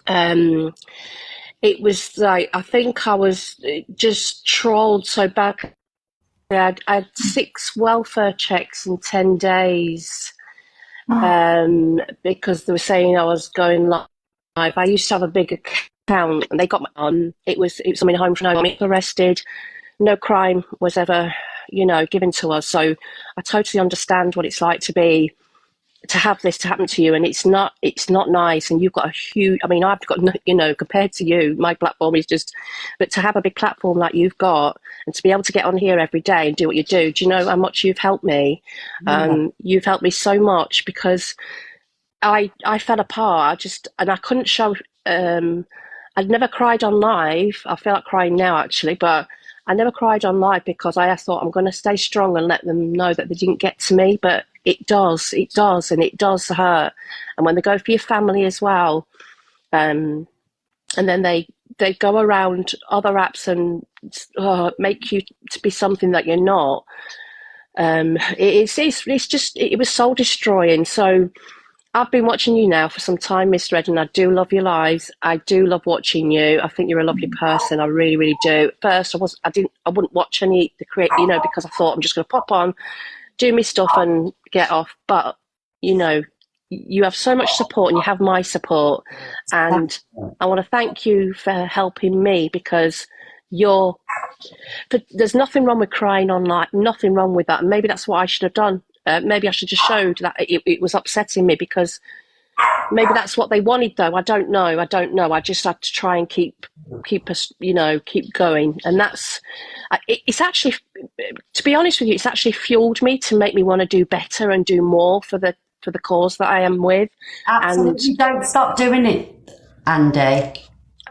Speaker 10: it was like, I think I was just trolled so bad. I had 6 welfare checks in 10 days because they were saying I was going live. I used to have a big account, and they got my it was something home from home. I was arrested. No crime was ever, given to us. So I totally understand what it's like to have this to happen to you, and it's not nice. And you've got a huge, I mean, I've got, compared to you, my platform is just, but to have a big platform like you've got, and to be able to get on here every day and do what you do you know how much you've helped me? You've helped me so much, because I fell apart. And I couldn't show, I'd never cried on live. I feel like crying now, actually, but I never cried on live because I thought, I'm going to stay strong and let them know that they didn't get to me. But it does, and it does hurt. And when they go for your family as well, and then they go around other apps and make you to be something that you're not. It was soul destroying. So I've been watching you now for some time, Miss Red, and I do love your lives. I do love watching you. I think you're a lovely person. I really, really do. At first, I wouldn't watch any because I thought, I'm just going to pop on, do my stuff and get off. But you have so much support, and you have my support, and I want to thank you for helping me, because there's nothing wrong with crying online, nothing wrong with that. Maybe that's what I should have done. Maybe I should have showed that it was upsetting me, because maybe that's what they wanted, though. I don't know. I just had to try and keep us, keep going. And it's actually, to be honest with you, it's actually fueled me to make me want to do better and do more for the cause that I am with.
Speaker 1: Absolutely. And don't stop doing it, Andy.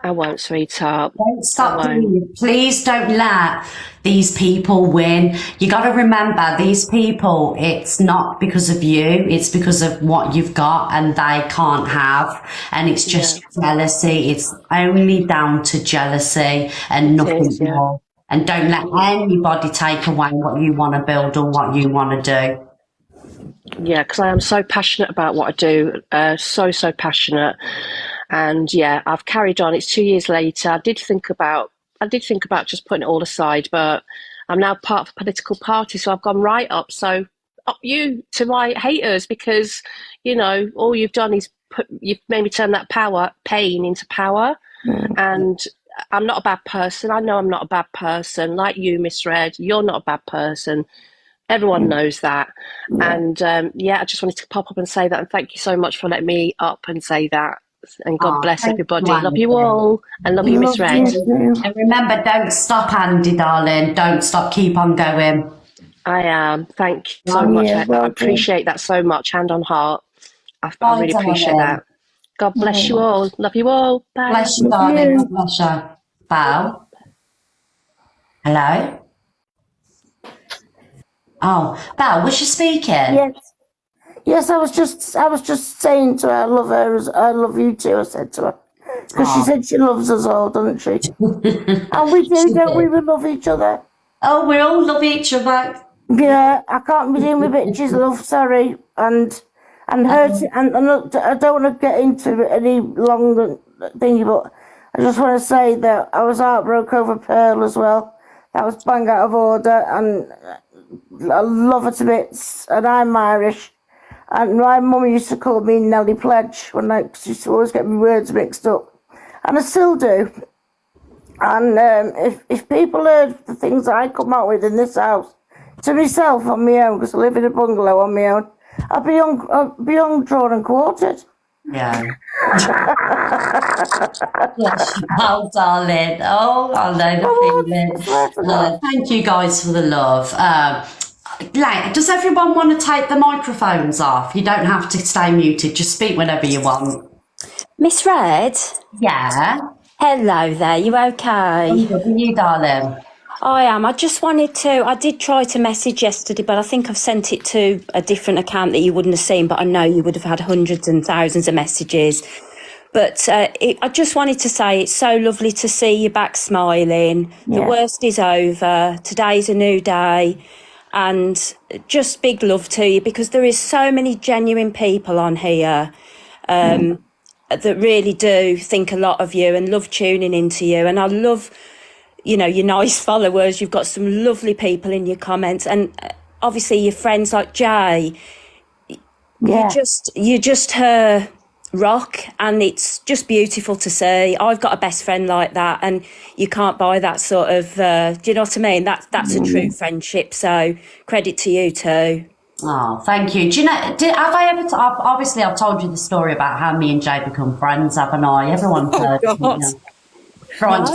Speaker 10: I won't, sweetheart.
Speaker 1: Don't stop doing it. Please don't let these people win. You got to remember, these people, it's not because of you, it's because of what you've got and they can't have. And it's just jealousy. It's only down to jealousy and nothing more. And don't let anybody take away what you want to build or what you want to do.
Speaker 10: Yeah, because I am so passionate about what I do. So passionate. And I've carried on. It's 2 years later. I did think about just putting it all aside, but I'm now part of a political party, so I've gone right up. So up you to my haters, because all you've done is you've made me turn that pain into power. And I'm not a bad person. I know I'm not a bad person. Like you, Miss Red, you're not a bad person. Everyone knows that. And I just wanted to pop up and say that, and thank you so much for letting me up and say that. And God bless everybody. Love you all. And love you, Miss Red.
Speaker 1: And remember, don't stop, Andy, darling. Don't stop. Keep on going.
Speaker 10: I am. Thank you so much. I appreciate that so much. Hand on heart. I really appreciate that. God bless you all. Love you all. Bye.
Speaker 1: Bless you, darling. God bless you. Val? Hello? Oh, Val, was she speaking?
Speaker 9: Yes, I was just saying to her, I love her, I love you too, I said to her. Because she said she loves us all, doesn't she? And we do, don't we? We love each other.
Speaker 1: Oh, we all love each other.
Speaker 9: Yeah, I can't be doing with bitches, love, sorry. And hurt, and I don't want to get into any long thingy, but I just want to say that I was heartbroken over Pearl as well. That was bang out of order, and I love her to bits, and I'm Irish. And my mum used to call me Nellie Pledge she used to always get my words mixed up. And I still do. And if people heard the things I come out with in this house, to myself on my own, because I live in a bungalow on my own, I'd be undrawn and quartered.
Speaker 1: Yeah. Yes, oh, darling. Oh, I know the feeling. Thank you guys for the love. Like, does everyone want to take the microphones off? You don't have to stay muted. Just speak whenever you want.
Speaker 11: Miss Red?
Speaker 1: Yeah?
Speaker 11: Hello there, you okay?
Speaker 1: I'm good. Are you, darling?
Speaker 11: I am. I just wanted to, I did try to message yesterday, but I think I've sent it to a different account that you wouldn't have seen, but I know you would have had hundreds and thousands of messages. But I just wanted to say it's so lovely to see you back smiling.
Speaker 9: Yeah.
Speaker 11: The worst is over. Today's a new day. And just big love to you, because there is so many genuine people on here that really do think a lot of you and love tuning into you. And I love, you know, your nice followers. You've got some lovely people in your comments. And obviously your friends like Jay, you're just her rock, and it's just beautiful to see. I've got a best friend like that, and you can't buy that sort of do you know what I mean? That's a true friendship, so credit to you too.
Speaker 1: Oh, thank you. Do you know, have I ever obviously I've told you the story about how me and Jay become friends, haven't I? Everyone's heard it,
Speaker 11: God.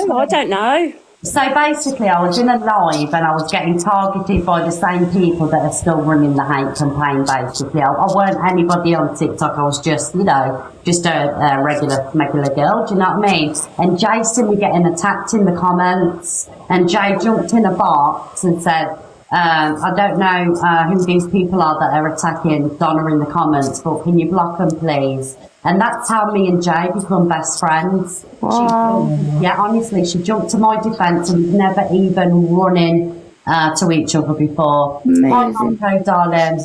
Speaker 11: No, I don't know.
Speaker 1: So basically, I was in a live and I was getting targeted by the same people that are still running the hate campaign, basically. I weren't anybody on TikTok. I was just, you know, just a regular girl, do you know what I mean? And Jay seen me getting attacked in the comments, and Jay jumped in a box and said, I don't know who these people are that are attacking Donna in the comments, but can you block them, please? And that's how me and Jay become best friends.
Speaker 9: Wow.
Speaker 1: Honestly, she jumped to my defence and we've never even run in to each other before.
Speaker 9: Amazing.
Speaker 1: Hi, darling.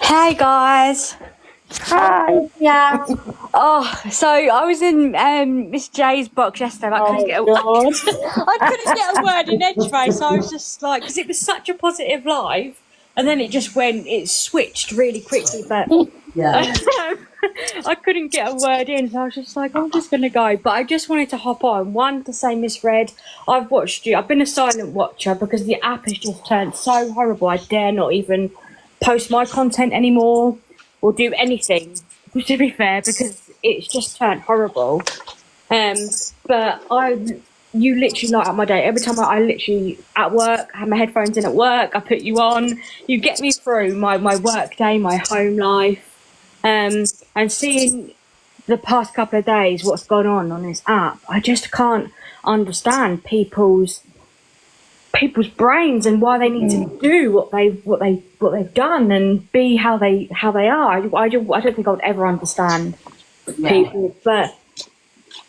Speaker 12: Hey guys.
Speaker 9: Hi.
Speaker 12: Yeah. Oh, so I was in Miss J's box yesterday. I couldn't get a word. I couldn't get a word in edgeways. So I was just like, because it was such a positive live, and then it switched really quickly. But
Speaker 1: yeah,
Speaker 12: I couldn't get a word in. So I was just like, I'm just gonna go. But I just wanted to hop on. One, to say, Miss Red, I've watched you. I've been a silent watcher because the app has just turned so horrible. I dare not even post my content anymore or do anything, to be fair, because it's just turned horrible. But you literally light up my day. Every time I literally at work, I have my headphones in at work, I put you on, you get me through my work day, my home life. And seeing the past couple of days what's gone on this app, I just can't understand people's brains and why they need to do what they've done and be how they are. I don't think I would ever understand people, but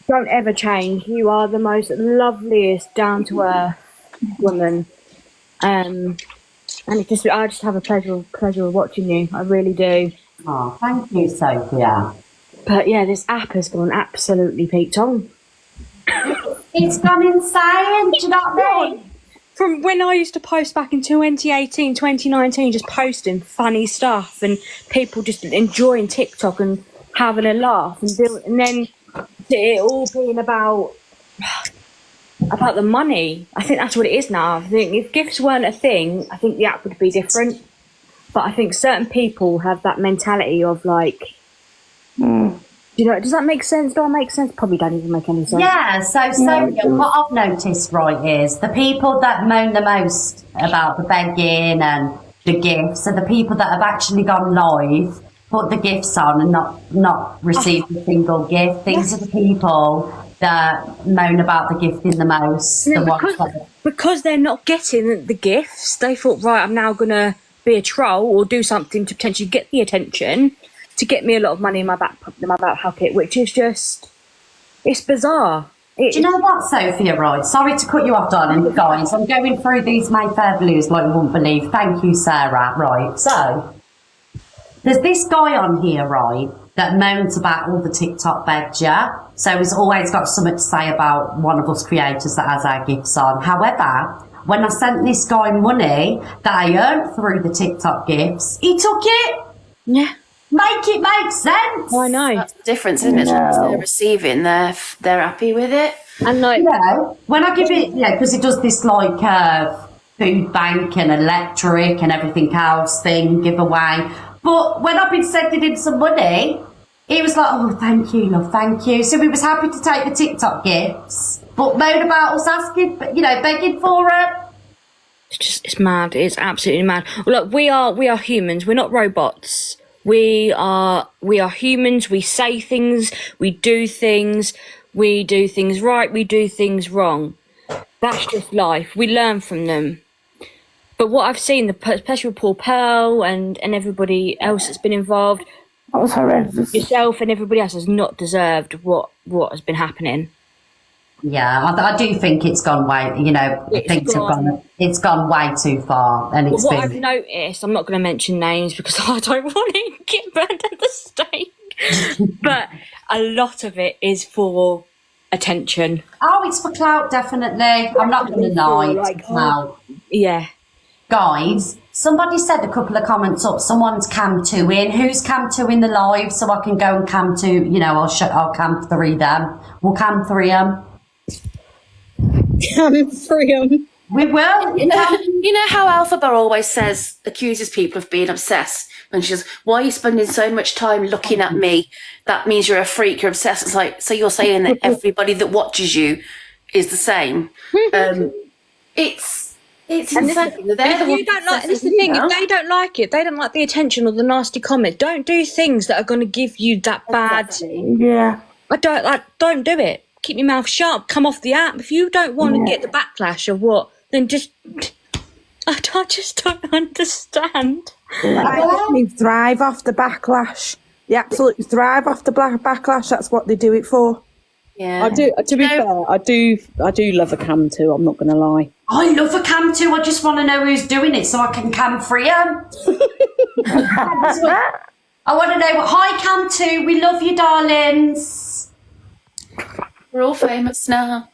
Speaker 12: don't ever change. You are the most loveliest, down to earth woman, and I just have a pleasure of watching you. I really do.
Speaker 1: Oh, thank you, Sophia.
Speaker 12: But yeah, this app has gone absolutely peaked on.
Speaker 1: It's gone insane. Do you know what I mean?
Speaker 12: From when I used to post back in 2018, 2019, just posting funny stuff and people just enjoying TikTok and having a laugh and then it all being about the money. I think that's what it is now. I think if gifts weren't a thing, I think the app would be different. But I think certain people have that mentality of like, you know, does that make sense? Do I make sense? Probably don't even make any sense.
Speaker 1: Yeah, so what I've noticed, right, is the people that moan the most about the begging and the gifts are the people that have actually gone live, put the gifts on and not received a single gift. These are the people that moan about the gifting the most.
Speaker 12: Because they're not getting the gifts, they thought, right, I'm now going to be a troll or do something to potentially get the attention, to get me a lot of money in my back pocket, which is just, it's bizarre.
Speaker 1: Do you know what, Sophia, right? Sorry to cut you off, darling. Guys, I'm going through these Mayfair Blues like you wouldn't believe. Thank you, Sarah. Right, so there's this guy on here, right, that moans about all the TikTok beds, yeah? So he's always got something to say about one of us creators that has our gifts on. However, when I sent this guy money that I earned through the TikTok gifts, he took it.
Speaker 12: Yeah.
Speaker 1: Make it make sense.
Speaker 12: I know.
Speaker 13: That's the difference, isn't it? As they're receiving, they're happy with it.
Speaker 12: And like,
Speaker 1: when I give it, because it does this like food bank and electric and everything else thing giveaway. But when I've been sending him some money, he was like, oh, thank you, love, thank you. So he was happy to take the TikTok gifts, but moan about us asking, begging for it.
Speaker 12: It's mad. It's absolutely mad. Look, we are humans. We're not robots. We are humans. We say things. We do things. We do things right. We do things wrong. That's just life. We learn from them. But what I've seen, especially with Paul Pearl and everybody else that's been involved,
Speaker 9: that was horrendous.
Speaker 12: Yourself and everybody else has not deserved what has been happening.
Speaker 1: Yeah, I do think it's gone way. It's gone way too far, and it's
Speaker 12: what
Speaker 1: been.
Speaker 12: I've noticed, I'm not going to mention names because I don't want to get burned at the stake. But a lot of it is for attention.
Speaker 1: Oh, it's for clout, definitely. I'm not going to lie. It's clout.
Speaker 12: Yeah.
Speaker 1: Guys, somebody said a couple of comments up. Someone's cam 2 in. Who's cam 2 in the live so I can go and cam 2? I'll cam 3 them. We'll cam 3 them.
Speaker 12: Cam 3 them.
Speaker 1: We will.
Speaker 13: You know how Alphaba always accuses people of being obsessed, and she says, "Why are you spending so much time looking at me? That means you're a freak. You're obsessed." It's like, so you're saying that everybody that watches you is the same. It's insane.
Speaker 12: If you don't like, this is the thing. If they don't like it, they don't like the attention or the nasty comments. Don't do things that are going to give you that bad.
Speaker 9: Exactly. Yeah.
Speaker 12: Don't do it. Keep your mouth shut. Come off the app. If you don't want to get the backlash of what, then just. I just don't understand.
Speaker 6: They thrive off the backlash. They absolutely thrive off the backlash. That's what they do it for.
Speaker 13: Yeah.
Speaker 14: I do. To be fair, I do love a cam too. I'm not going to lie.
Speaker 1: I love a cam too. I just want to know who's doing it so I can cam 3 them. I want to know. Hi, cam 2. We love you, darlings.
Speaker 13: We're all famous now.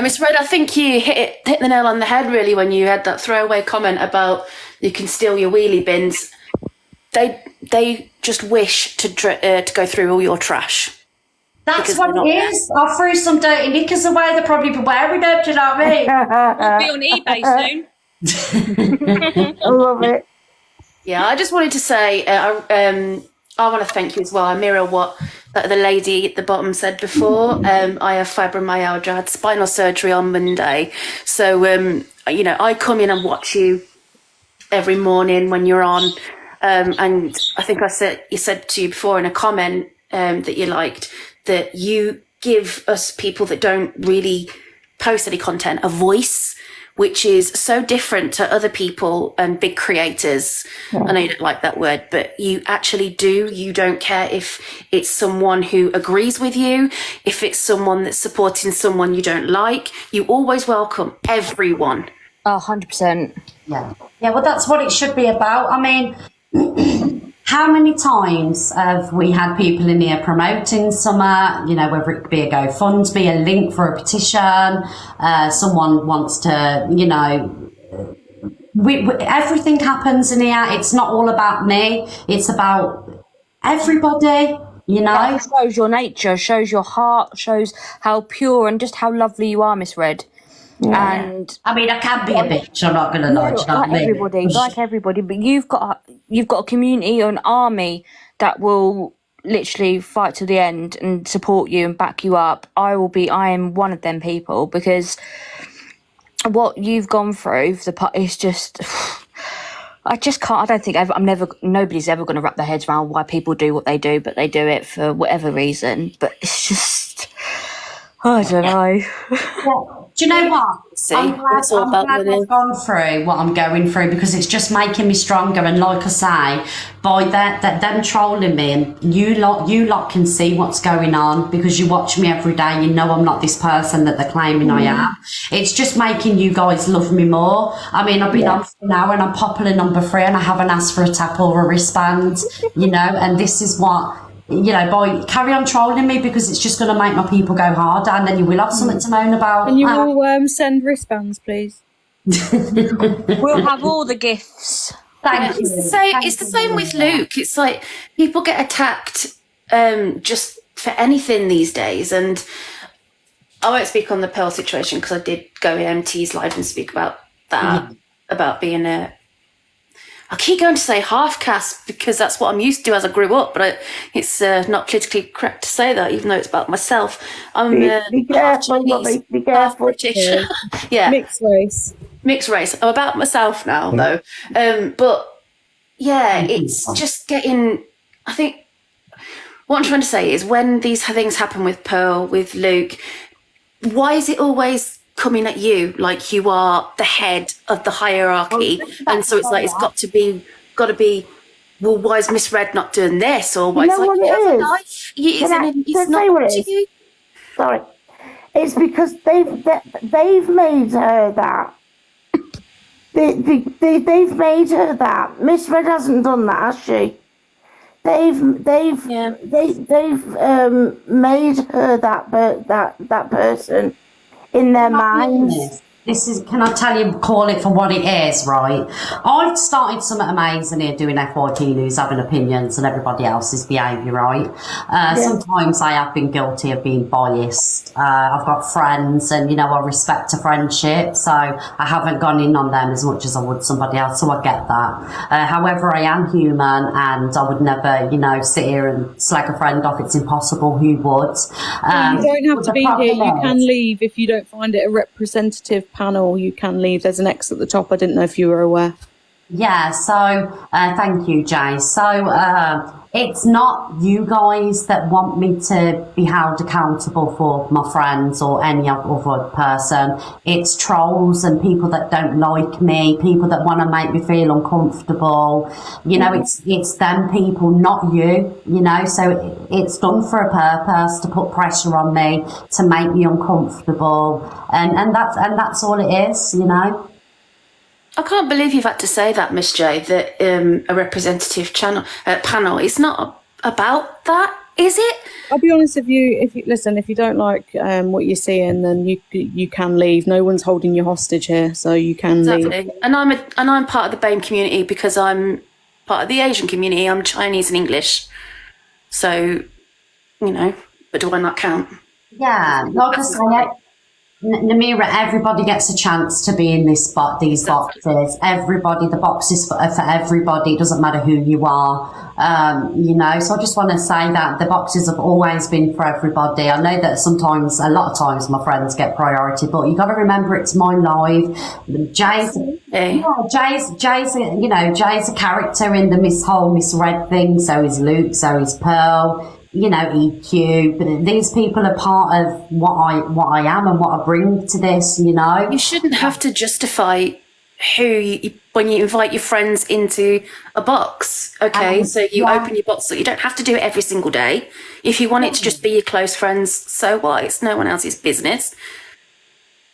Speaker 13: Miss Red, I think you hit the nail on the head really when you had that throwaway comment about you can steal your wheelie bins. They just wish to go through all your trash.
Speaker 1: That's what it is. I threw some dirty knickers away. They'll probably be wearing them. Do you know what I mean?
Speaker 12: We'll be on eBay soon.
Speaker 9: I love it.
Speaker 13: Yeah, I just wanted to say I want to thank you as well. I mirror what the lady at the bottom said before. I have fibromyalgia. I had spinal surgery on Monday. So, I come in and watch you every morning when you're on. And I think you said to you before in a comment that you liked that you give us people that don't really post any content a voice, which is so different to other people and big creators. I know you don't like that word, but you actually do. You don't care if it's someone who agrees with you, if it's someone that's supporting someone you don't like. You always welcome everyone.
Speaker 12: 100%.
Speaker 1: Yeah, well, that's what it should be about. I mean, how many times have we had people in here promoting something, whether it be a GoFundMe, a link for a petition, someone wants to, everything happens in here. It's not all about me. It's about everybody,
Speaker 12: That shows your nature, shows your heart, shows how pure and just how lovely you are, Miss Red.
Speaker 1: Yeah.
Speaker 12: And
Speaker 1: I mean, I can be a bitch. I'm not gonna lie.
Speaker 12: Like everybody, but you've got a community or an army that will literally fight to the end and support you and back you up. I am one of them people because what you've gone through is just. I just can't. I don't think nobody's ever going to wrap their heads around why people do what they do, but they do it for whatever reason. But it's just. I don't know.
Speaker 1: Well, do you know what? I'm glad I've gone through what I'm going through because it's just making me stronger. And like I say, by them trolling me, and you lot can see what's going on because you watch me every day. You know I'm not this person that they're claiming I am. It's just making you guys love me more. I mean, I've been on for an hour and I'm popular number 3 and I haven't asked for a tap or a wristband, and this is what... boy, carry on trolling me because it's just going to make my people go harder and then you will have something to moan about.
Speaker 12: Can you all send wristbands, please? We'll have all the gifts.
Speaker 1: Thank you.
Speaker 13: It's the same with Luke. It's like people get attacked just for anything these days. And I won't speak on the Pearl situation because I did go in MT's live and speak about that about being I keep going to say half caste because that's what I'm used to as I grew up, but it's not politically correct to say that, even though it's about myself. I'm
Speaker 9: Be
Speaker 13: half
Speaker 9: careful,
Speaker 13: Chinese,
Speaker 9: Robbie, be
Speaker 13: half
Speaker 9: careful.
Speaker 13: British.
Speaker 14: Yeah.
Speaker 13: Yeah,
Speaker 14: Mixed race.
Speaker 13: mixed race. I'm about myself now, though. But yeah, it's just getting. I think what I'm trying to say is when these things happen with Pearl, with Luke, why is it always coming at you like you are the head of the hierarchy? And so it's like it's got to be. Well, why is Miss Red not doing this? Or why
Speaker 9: You know what it is?
Speaker 13: It's
Speaker 9: Can I
Speaker 13: it's
Speaker 9: say
Speaker 13: not
Speaker 9: what
Speaker 13: up
Speaker 9: it
Speaker 13: to
Speaker 9: is?
Speaker 13: you.
Speaker 9: Sorry. It's because they've made her that. They've made her that. Miss Red hasn't done that, has she? They've made her that person in their minds.
Speaker 1: This is, can I tell you, call it for what it is, right? I've started something amazing here doing FYP news, having opinions and everybody else's behaviour, right? Sometimes I have been guilty of being biased. I've got friends and, you know, I respect a friendship, so I haven't gone in on them as much as I would somebody else, so I get that. However, I am human and I would never, you know, sit here and slag a friend off. It's impossible. Who would?
Speaker 14: You don't have to be here. You can leave if you don't find it a representative panel. You can leave. There's an X at the top. I didn't know if you were aware.
Speaker 1: Yeah, so thank you, Jay. So it's not you guys that want me to be held accountable for my friends or any other person. It's trolls and people that don't like me, people that want to make me feel uncomfortable. You know, it's them people, not you. You know, so it's done for a purpose, to put pressure on me, to make me uncomfortable, and that's all it is. You know.
Speaker 13: I can't believe you've had to say that, Miss J, that a representative panel is not about that, is it?
Speaker 14: I'll be honest with you. If you don't like what you're seeing, then you can leave. No one's holding you hostage here, so you can leave.
Speaker 13: And I'm part of the BAME community because I'm part of the Asian community. I'm Chinese and English, so you know. But do I not count?
Speaker 1: Yeah, like I say, Namira, everybody gets a chance to be in these boxes. Everybody, the boxes for everybody. It doesn't matter who you are, you know. So I just want to say that the boxes have always been for everybody. I know that sometimes, a lot of times, my friends get priority, but you got to remember it's my life. Jay's a character in the Miss Red thing. So is Luke. So is Pearl. You know, EQ, but these people are part of what I am and what I bring to this, you know.
Speaker 13: You shouldn't have to justify when you invite your friends into a box, okay? So you open your box, so you don't have to do it every single day. If you want it to just be your close friends, so what? It's no one else's business.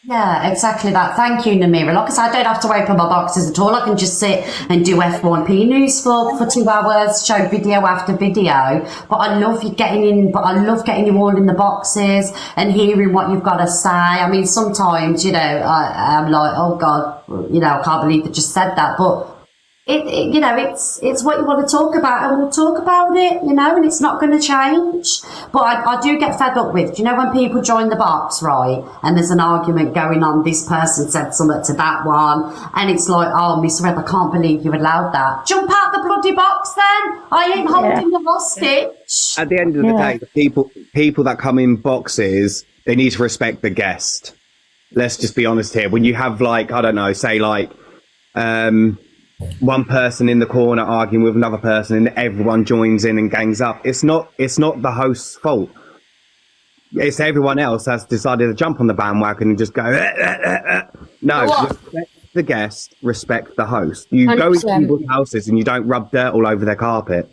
Speaker 1: Yeah, exactly that. Thank you, Namira. Like I said, I don't have to open my boxes at all. I can just sit and do F1P news for 2 hours, show video after video. But I love you getting in, getting you all in the boxes and hearing what you've got to say. I mean, sometimes, you know, I'm like, oh God, you know, I can't believe they just said that. But you know, it's what you want to talk about, and we'll talk about it, you know, and it's not going to change. But I do get fed up with, you know, when people join the box, right, and there's an argument going on, this person said something to that one, and it's like, oh, Miss Red, I can't believe you allowed that. Jump out the bloody box then. I ain't holding the hostage.
Speaker 15: At the end of the day, the people that come in boxes, they need to respect the guest. Let's just be honest here. When you have, like, I don't know, say like one person in the corner arguing with another person and everyone joins in and gangs up, it's not the host's fault. It's everyone else that's decided to jump on the bandwagon and just go No, respect the guest, respect the host. You 100%. Go into people's houses and you don't rub dirt all over their carpet.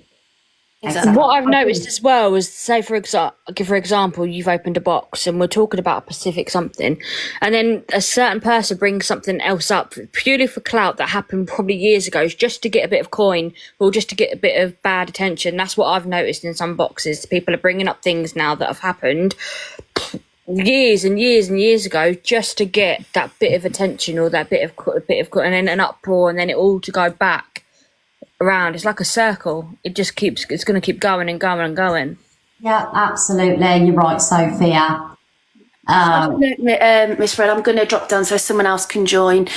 Speaker 12: Exactly. What I've noticed as well is, say for example, you've opened a box and we're talking about a specific something, and then a certain person brings something else up purely for clout that happened probably years ago, just to get a bit of coin or just to get a bit of bad attention. That's what I've noticed in some boxes. People are bringing up things now that have happened years and years and years ago, just to get that bit of attention or that bit of and then an uproar, and then it all to go back around. It's like a circle. It's going to keep going and going and going.
Speaker 1: Yeah, absolutely. You're right, Sophia.
Speaker 13: Miss Red, I'm going to drop down so someone else can join.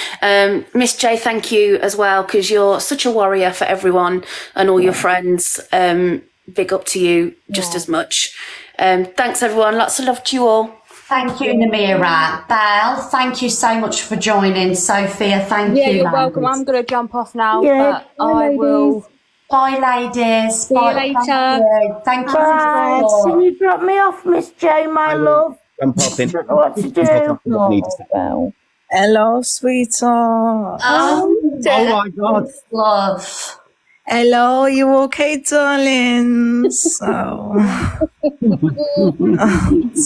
Speaker 13: Miss J, thank you as well, because you're such a warrior for everyone and all your friends. Big up to you just as much. Thanks, everyone. Lots of love to you all.
Speaker 1: Thank you, Namira. Belle, thank you so much for joining. Sophia, thank you.
Speaker 12: Yeah, you're welcome. I'm going to jump off now,
Speaker 1: Yeah,
Speaker 12: but I will.
Speaker 1: Bye, ladies.
Speaker 12: See you later.
Speaker 1: Thank you.
Speaker 9: Bye. Can you drop me off, Miss J, my love?
Speaker 15: I'm popping.
Speaker 9: I don't know what to do.
Speaker 5: Hello, sweetheart.
Speaker 15: Oh my God.
Speaker 1: Love.
Speaker 5: Hello, you okay, darling? So,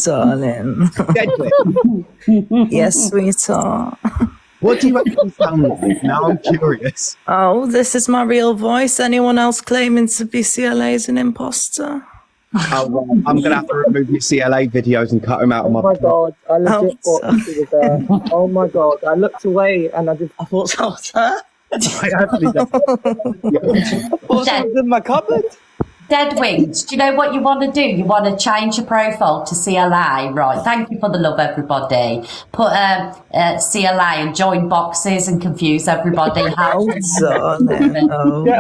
Speaker 5: darling. Yes, sweetheart.
Speaker 15: What do you actually sound like? Now I'm curious.
Speaker 5: Oh, this is my real voice. Anyone else claiming to be CLA is an imposter?
Speaker 15: Oh, well, I'm going to have to remove your CLA videos and cut them out of my...
Speaker 16: Oh my God, I legit thought she was there. Oh my God, I looked away and I thought so was her.
Speaker 15: I actually don't.
Speaker 16: What's in my cupboard?
Speaker 1: Dead Wings, do you know what you want to do? You want to change your profile to CLA, right? Thank you for the love, everybody. Put CLA and join boxes and confuse everybody. How?
Speaker 16: Get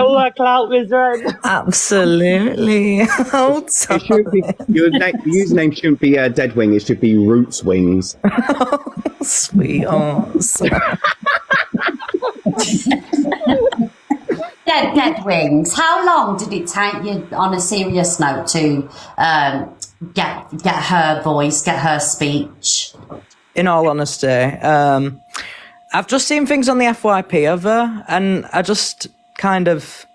Speaker 16: all that clout, Miss Red.
Speaker 5: Absolutely.
Speaker 15: It should be, your username shouldn't be Dead Wing, it should be Roots Wings.
Speaker 5: Sweethearts.
Speaker 1: Dead Wings. How long did it take you, on a serious note, to get her voice, get her speech?
Speaker 16: In all honesty, I've just seen things on the FYP of her, and I just kind of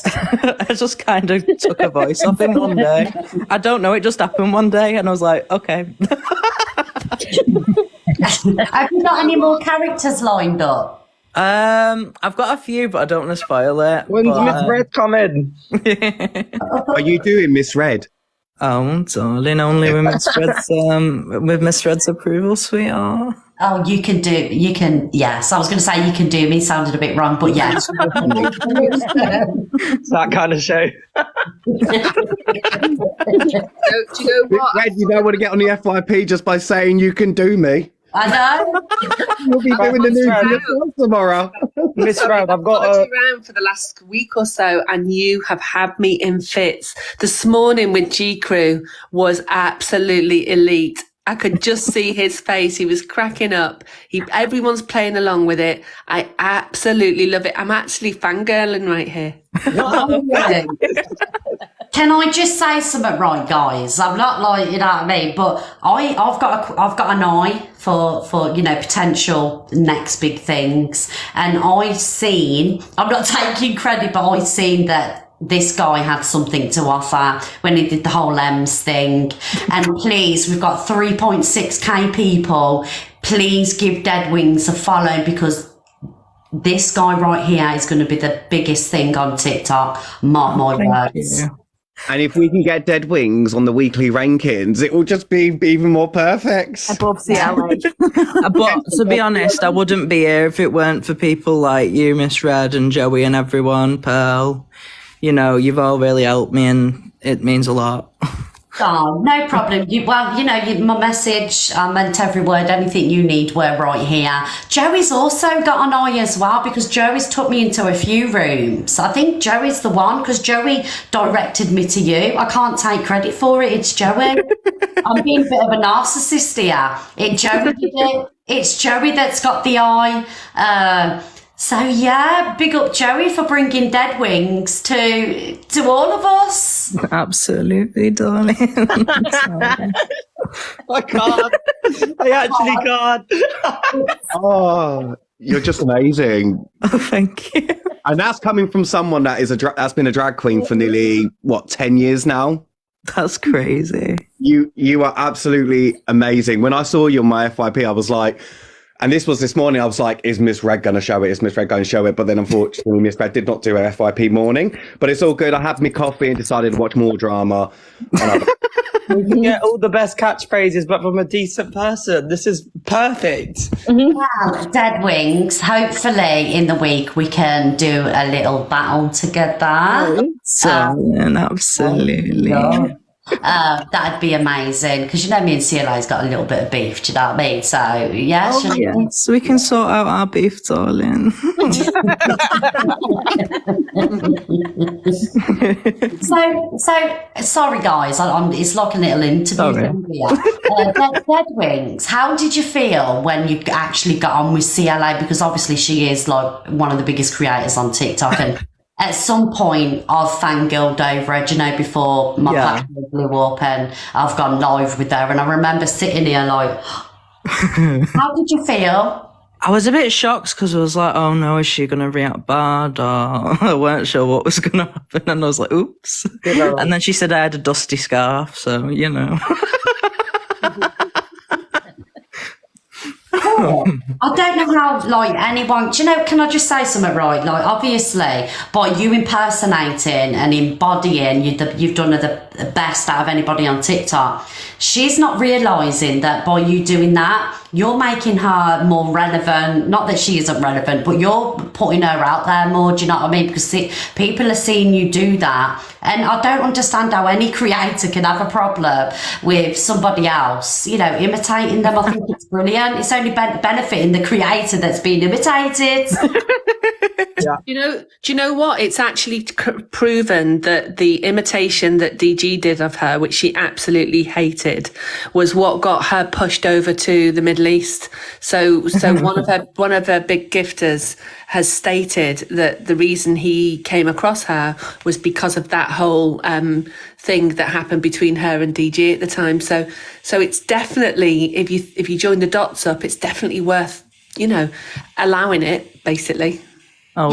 Speaker 16: took her voice off in one day. I don't know, it just happened one day, and I was like, okay.
Speaker 1: Have you got any more characters lined up?
Speaker 16: I've got a few, but I don't want to spoil it. When's Miss Red coming?
Speaker 15: Are you doing Miss Red?
Speaker 16: Oh, darling, only with Miss Red's approval, sweetheart.
Speaker 1: Oh, you can, yes. I was going to say you can do me, sounded a bit wrong, but yes.
Speaker 16: It's that kind of show.
Speaker 15: Do you know what? Red, you don't want to get on the FYP just by saying you can do me.
Speaker 1: I know.
Speaker 15: You'll be doing the news tomorrow.
Speaker 16: Miss Red, I've got
Speaker 17: you around for the last week or so, and you have had me in fits. This morning with G Crew was absolutely elite. I could just see his face. He was cracking up. Everyone's playing along with it. I absolutely love it. I'm actually fangirling right here.
Speaker 1: Can I just say something, right, guys? I'm not like, you know what I mean, but I've got an eye for potential next big things, and I'm not taking credit, but I've seen that this guy had something to offer when he did the whole M's thing. And please, we've got 3.6k people. Please give Dead Wings a follow, because this guy right here is going to be the biggest thing on TikTok. Mark my words.
Speaker 15: And if we can get Dead Wings on the weekly rankings, it will just be even more perfect.
Speaker 13: Above CLA.
Speaker 16: But to be honest, I wouldn't be here if it weren't for people like you, Miss Red, and Joey, and everyone, Pearl. You know, you've all really helped me, and it means a lot.
Speaker 1: Oh, no problem. My message, I meant every word. Anything you need, we're right here. Joey's also got an eye as well, because Joey's took me into a few rooms. I think Joey's the one, because Joey directed me to you. I can't take credit for it. It's Joey. I'm being a bit of a narcissist here. Joey did it. It's Joey that's got the eye. So yeah, big up Joey for bringing Dead Wings to all of us.
Speaker 16: Absolutely, darling.
Speaker 15: I can't. I actually can't. Oh, you're just amazing.
Speaker 16: Oh, thank you.
Speaker 15: And that's coming from someone that that's been a drag queen for nearly 10 years now.
Speaker 16: That's crazy.
Speaker 15: You are absolutely amazing. When I saw you on my FYP, I was like. And this was this morning, I was like, is Miss Red going to show it? Is Miss Red going to show it? But then unfortunately, Miss Red did not do her FYP morning. But it's all good. I had my coffee and decided to watch more drama.
Speaker 16: We can get all the best catchphrases, but from a decent person. This is perfect.
Speaker 1: Well, Dead Wings, hopefully in the week we can do a little battle together.
Speaker 16: Absolutely.
Speaker 1: That'd be amazing because you know me and CLA's got a little bit of beef. Do you know what I mean? So yeah,
Speaker 16: Oh, yes, we can sort out our beef, darling.
Speaker 1: so sorry guys, it's like a little interview thing here. Dead Wings, how did you feel when you actually got on with CLA? Because obviously she is like one of the biggest creators on TikTok, and at some point I've fangirled over her, you know, before my platform blew up and I've gone live with her, and I remember sitting here like, how did you feel?
Speaker 16: I was a bit shocked because I was like, oh no, is she going to react bad? Or I weren't sure what was going to happen. And I was like, oops. And then she said I had a dusty scarf. So, you know.
Speaker 1: I don't know how, like, anyone, do you know, can I just say something, right? Like, obviously, by you impersonating and embodying, you've done her the best out of anybody on TikTok. She's not realising that by you doing that, you're making her more relevant. Not that she isn't relevant, but you're putting her out there more, do you know what I mean? Because people are seeing you do that. And I don't understand how any creator can have a problem with somebody else, you know, imitating them. I think it's brilliant. It's only benefiting the creator that's being imitated.
Speaker 17: Do you know what? It's actually proven that the imitation that DG did of her, which she absolutely hated, was what got her pushed over to the Middle East. So one of her big gifters has stated that the reason he came across her was because of that whole thing that happened between her and DG at the time. So it's definitely, if you join the dots up, it's definitely worth, you know, allowing it, basically.
Speaker 16: Oh,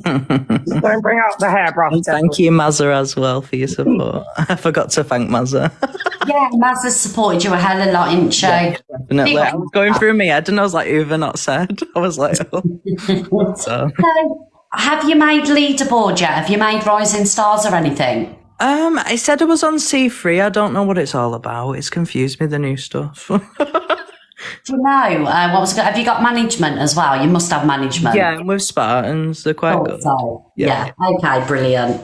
Speaker 18: Don't bring out the hairbrush.
Speaker 16: Thank you, Mazza, as well, for your support. I forgot to thank Mazza.
Speaker 1: Yeah, Mazza supported you a hell of a lot, didn't she?
Speaker 16: Yeah, definitely. I was going through my head and I was like, Uva not said. I was like, oh. So,
Speaker 1: have you made leaderboard yet? Have you made Rising Stars or anything?
Speaker 16: I said it was on C3. I don't know what it's all about. It's confused me, the new stuff.
Speaker 1: Do you know have you got management as well? You must have management.
Speaker 16: Yeah, and with Spartans, they're quite good.
Speaker 1: So, yeah. Okay, brilliant.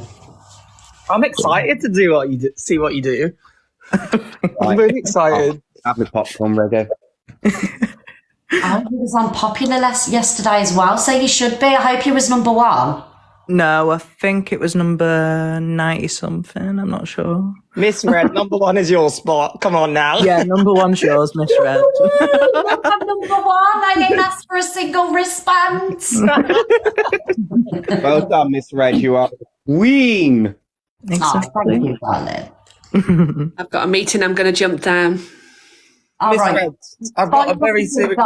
Speaker 18: I'm excited to do what you do, see what you do. I'm really excited.
Speaker 15: Have the popcorn ready.
Speaker 1: I hope it was on Popular yesterday as well, so you should be. I hope you was number one.
Speaker 16: No, I think it was number 90 something. I'm not sure.
Speaker 18: Miss Red, number one is your spot. Come on now.
Speaker 16: Yeah, number one's yours, Miss Red.
Speaker 1: I'm number one. I didn't ask for a single wristband.
Speaker 15: Well done, Miss Red. You are queen.
Speaker 1: Exactly. Oh, thank you, darling.
Speaker 17: I've got a meeting. I'm going to jump down.
Speaker 1: All
Speaker 18: Miss
Speaker 1: right.
Speaker 18: Red, I've got a very serious.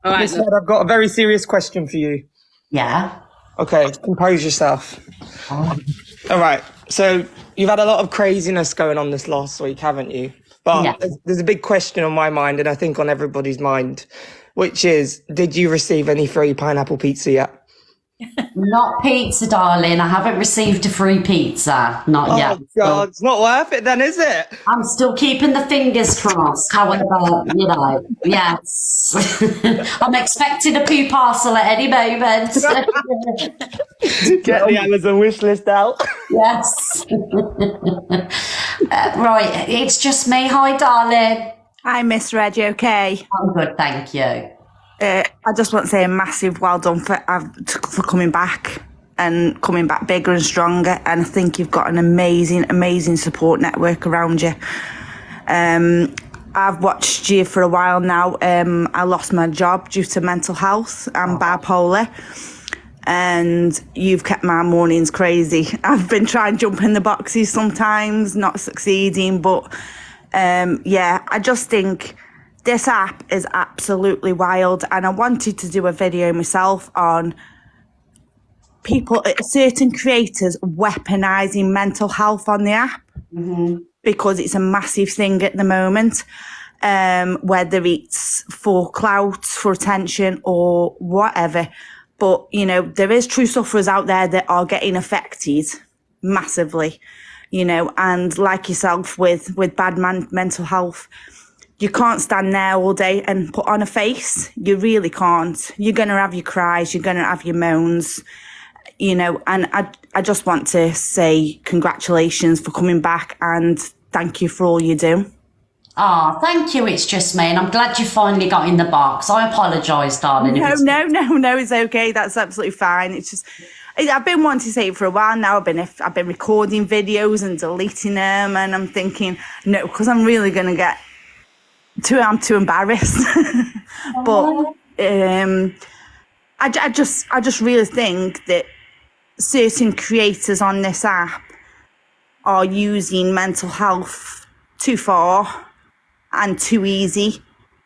Speaker 18: Miss Red, I've got a very serious question for you.
Speaker 1: Yeah.
Speaker 18: Okay, compose yourself. All right, so you've had a lot of craziness going on this last week, haven't you? But there's a big question on my mind, and I think on everybody's mind, which is, did you receive any free pineapple pizza yet?
Speaker 1: Not pizza, darling. I haven't received a free pizza. Not yet.
Speaker 18: Oh, God, it's not worth it then, is it?
Speaker 1: I'm still keeping the fingers crossed. However, you know, yes. I'm expecting a poo parcel at any moment.
Speaker 18: Get the Amazon wish list out.
Speaker 1: Yes. Right, it's just me. Hi, darling.
Speaker 19: Hi, Miss Red. You okay?
Speaker 1: I'm good, thank you.
Speaker 19: I just want to say a massive well done for coming back and coming back bigger and stronger. And I think you've got an amazing support network around you. I've watched you for a while now. I lost my job due to mental health. I'm bipolar. And you've kept my mornings crazy. I've been trying to jump in the boxes sometimes, not succeeding. But I just think this app is absolutely wild, and I wanted to do a video myself on certain creators weaponizing mental health on the app, because it's a massive thing at the moment, whether it's for clout, for attention, or whatever. But, you know, there is true sufferers out there that are getting affected massively, you know, and like yourself with bad mental health, you can't stand there all day and put on a face. You really can't. You're going to have your cries. You're going to have your moans. you know, and I just want to say congratulations for coming back and thank you for all you do.
Speaker 1: Oh, thank you. It's just me, and I'm glad you finally got in the box. I apologise, darling.
Speaker 19: No, it's okay. That's absolutely fine. It's just I've been wanting to say it for a while now. I've been recording videos and deleting them, and I'm thinking no, because I'm really gonna get I'm too embarrassed. But I just really think that certain creators on this app are using mental health too far and too easy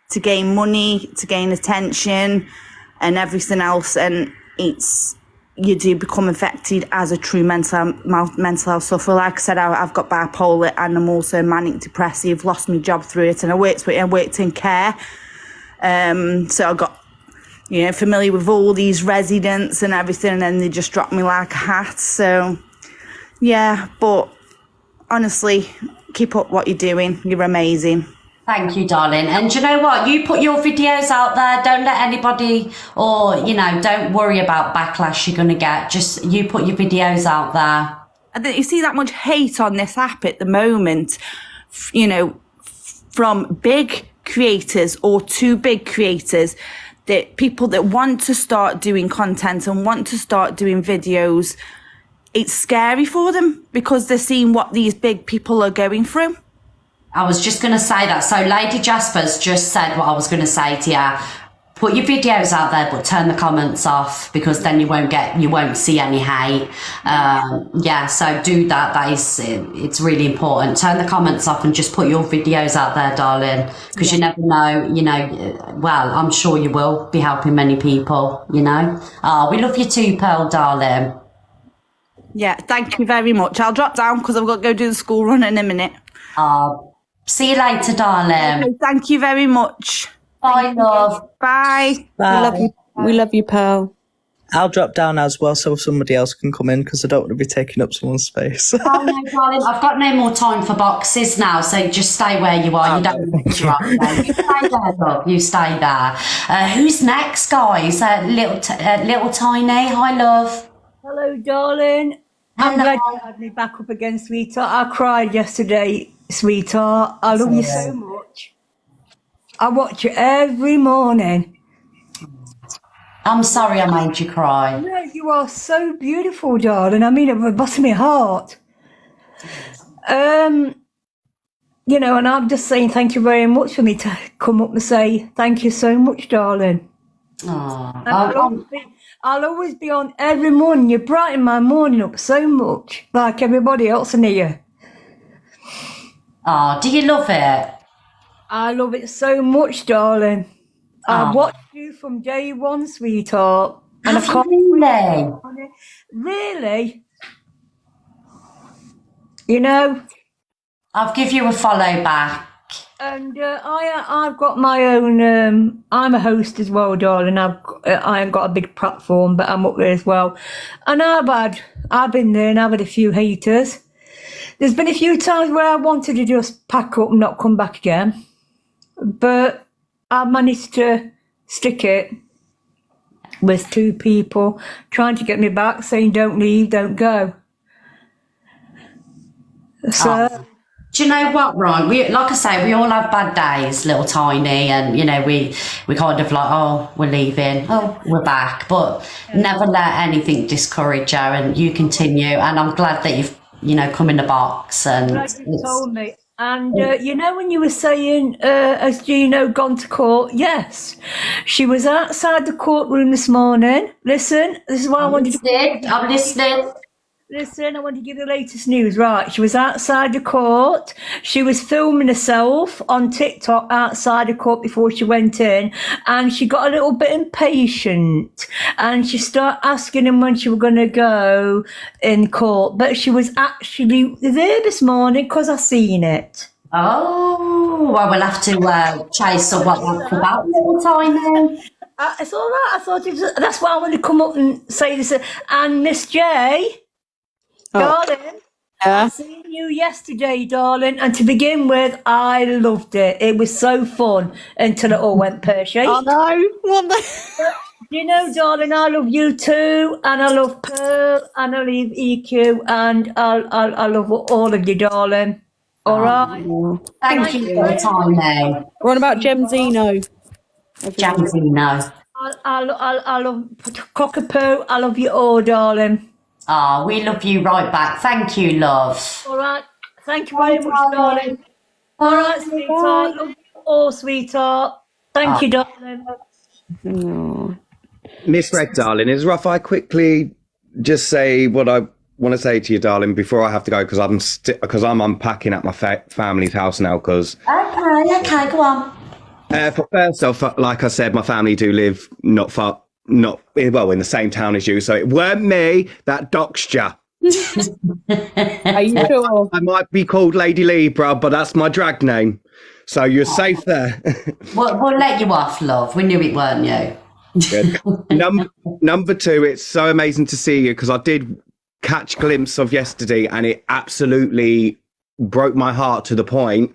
Speaker 19: to gain money, to gain attention and everything else. And you do become affected as a true mental health sufferer. Like I said, I've got bipolar and I'm also manic depressive, lost my job through it, and I worked in care. So I got, you know, familiar with all these residents and everything, and then they just dropped me like a hat. So yeah, but honestly, keep up what you're doing. You're amazing.
Speaker 1: Thank you, darling. And do you know what? You put your videos out there. Don't let anybody, or, you know, don't worry about backlash you're going to get. Just you put your videos out there.
Speaker 19: And you see that much hate on this app at the moment, you know, from big creators or too big creators, that people that want to start doing content and want to start doing videos, it's scary for them because they're seeing what these big people are going through.
Speaker 1: I was just going to say that. So Lady Jasper's just said what I was going to say to you. Put your videos out there, but turn the comments off, because then you won't see any hate. Yeah, so do that. It's really important. Turn the comments off and just put your videos out there, darling, because you never know, you know, well, I'm sure you will be helping many people, you know. Oh, we love you too, Pearl, darling.
Speaker 19: Yeah, thank you very much. I'll drop down because I've got to go do the school run in a minute.
Speaker 1: See you later, darling.
Speaker 19: Okay, thank you very much.
Speaker 1: Bye, love.
Speaker 19: Bye.
Speaker 16: Bye.
Speaker 14: We love you, Pearl.
Speaker 16: I'll drop down as well so somebody else can come in because I don't want to be taking up someone's space.
Speaker 1: Oh no, darling, I've got no more time for boxes now, so just stay where you are. You don't need to drop there. You stay there, love. You stay there. Who's next, guys? Little Tiny. Hi, love.
Speaker 20: Hello, darling. I'm glad you had me back up again, sweetheart. I cried yesterday, sweetheart. I love you so much. I watch you every morning.
Speaker 1: I'm sorry I made you cry.
Speaker 20: No, you are so beautiful, darling. I mean it from the bottom of my heart. You know, and I'm just saying thank you very much for me to come up and say thank you so much, darling. I'll always be on every morning. You brighten my morning up so much, like everybody else in here.
Speaker 1: Oh, do you love it?
Speaker 20: I love it so much, darling. I've watched you from day one, sweetheart. And I can't
Speaker 1: really?
Speaker 20: Really? You know?
Speaker 1: I'll give you a follow back.
Speaker 20: And I've got my own. I'm a host as well, darling. I ain't got a big platform, but I'm up there as well. And I've been there, and I've had a few haters. There's been a few times where I wanted to just pack up and not come back again, but I managed to stick it with two people trying to get me back, saying don't leave, don't go. So.
Speaker 1: Do you know what, Ron? Like I say, we all have bad days, little Tiny, and, you know, we kind of like, oh, we're leaving, oh, we're back. But never let anything discourage you, and you continue. And I'm glad that you've, you know, come in the box. And
Speaker 20: like you told me. And, you know, when you were saying, has Gino gone to court? Yes. She was outside the courtroom this morning. Listen, this is what I wanted to...
Speaker 1: I'm listening.
Speaker 20: Listen, I want to give you the latest news. Right, she was outside the court. She was filming herself on TikTok outside the court before she went in, and she got a little bit impatient, and she started asking him when she was going to go in court. But she was actually there this morning because I seen it.
Speaker 1: Oh, well, we'll have to chase up what that's about, little Tiny.
Speaker 20: It's all right. I thought that's why I wanted to come up and say this. And Miss J. Darling, I seen you yesterday, darling, and to begin with, I loved it. It was so fun until it all went pear-shaped.
Speaker 14: Oh no, what the...
Speaker 20: You know, darling, I love you too, and I love Pearl, and I love EQ, and I love all of you, darling. All right.
Speaker 1: Thank you for your time now.
Speaker 14: What about Gemzino?
Speaker 1: Jamzino.
Speaker 20: I love Cockapoo. I love you all, darling.
Speaker 1: Ah, we love you right back. Thank you, love.
Speaker 20: All right. Thank you very much, darling. All right, sweetheart. Love you all, sweetheart. Thank you, darling.
Speaker 15: Miss Red, darling, it's rough. I quickly just say what I want to say to you, darling, before I have to go because I'm unpacking at my family's house now. Because
Speaker 1: Okay, go on.
Speaker 15: for first off, like I said, my family do live not in the same town as you, so it weren't me that doxed you.
Speaker 14: Are you sure?
Speaker 15: I might be called Lady Libra, but that's my drag name, so you're safe there.
Speaker 1: We'll let you off, love. We knew it weren't you.
Speaker 15: Good. Number two, it's so amazing to see you because I did catch a glimpse of yesterday and it absolutely broke my heart to the point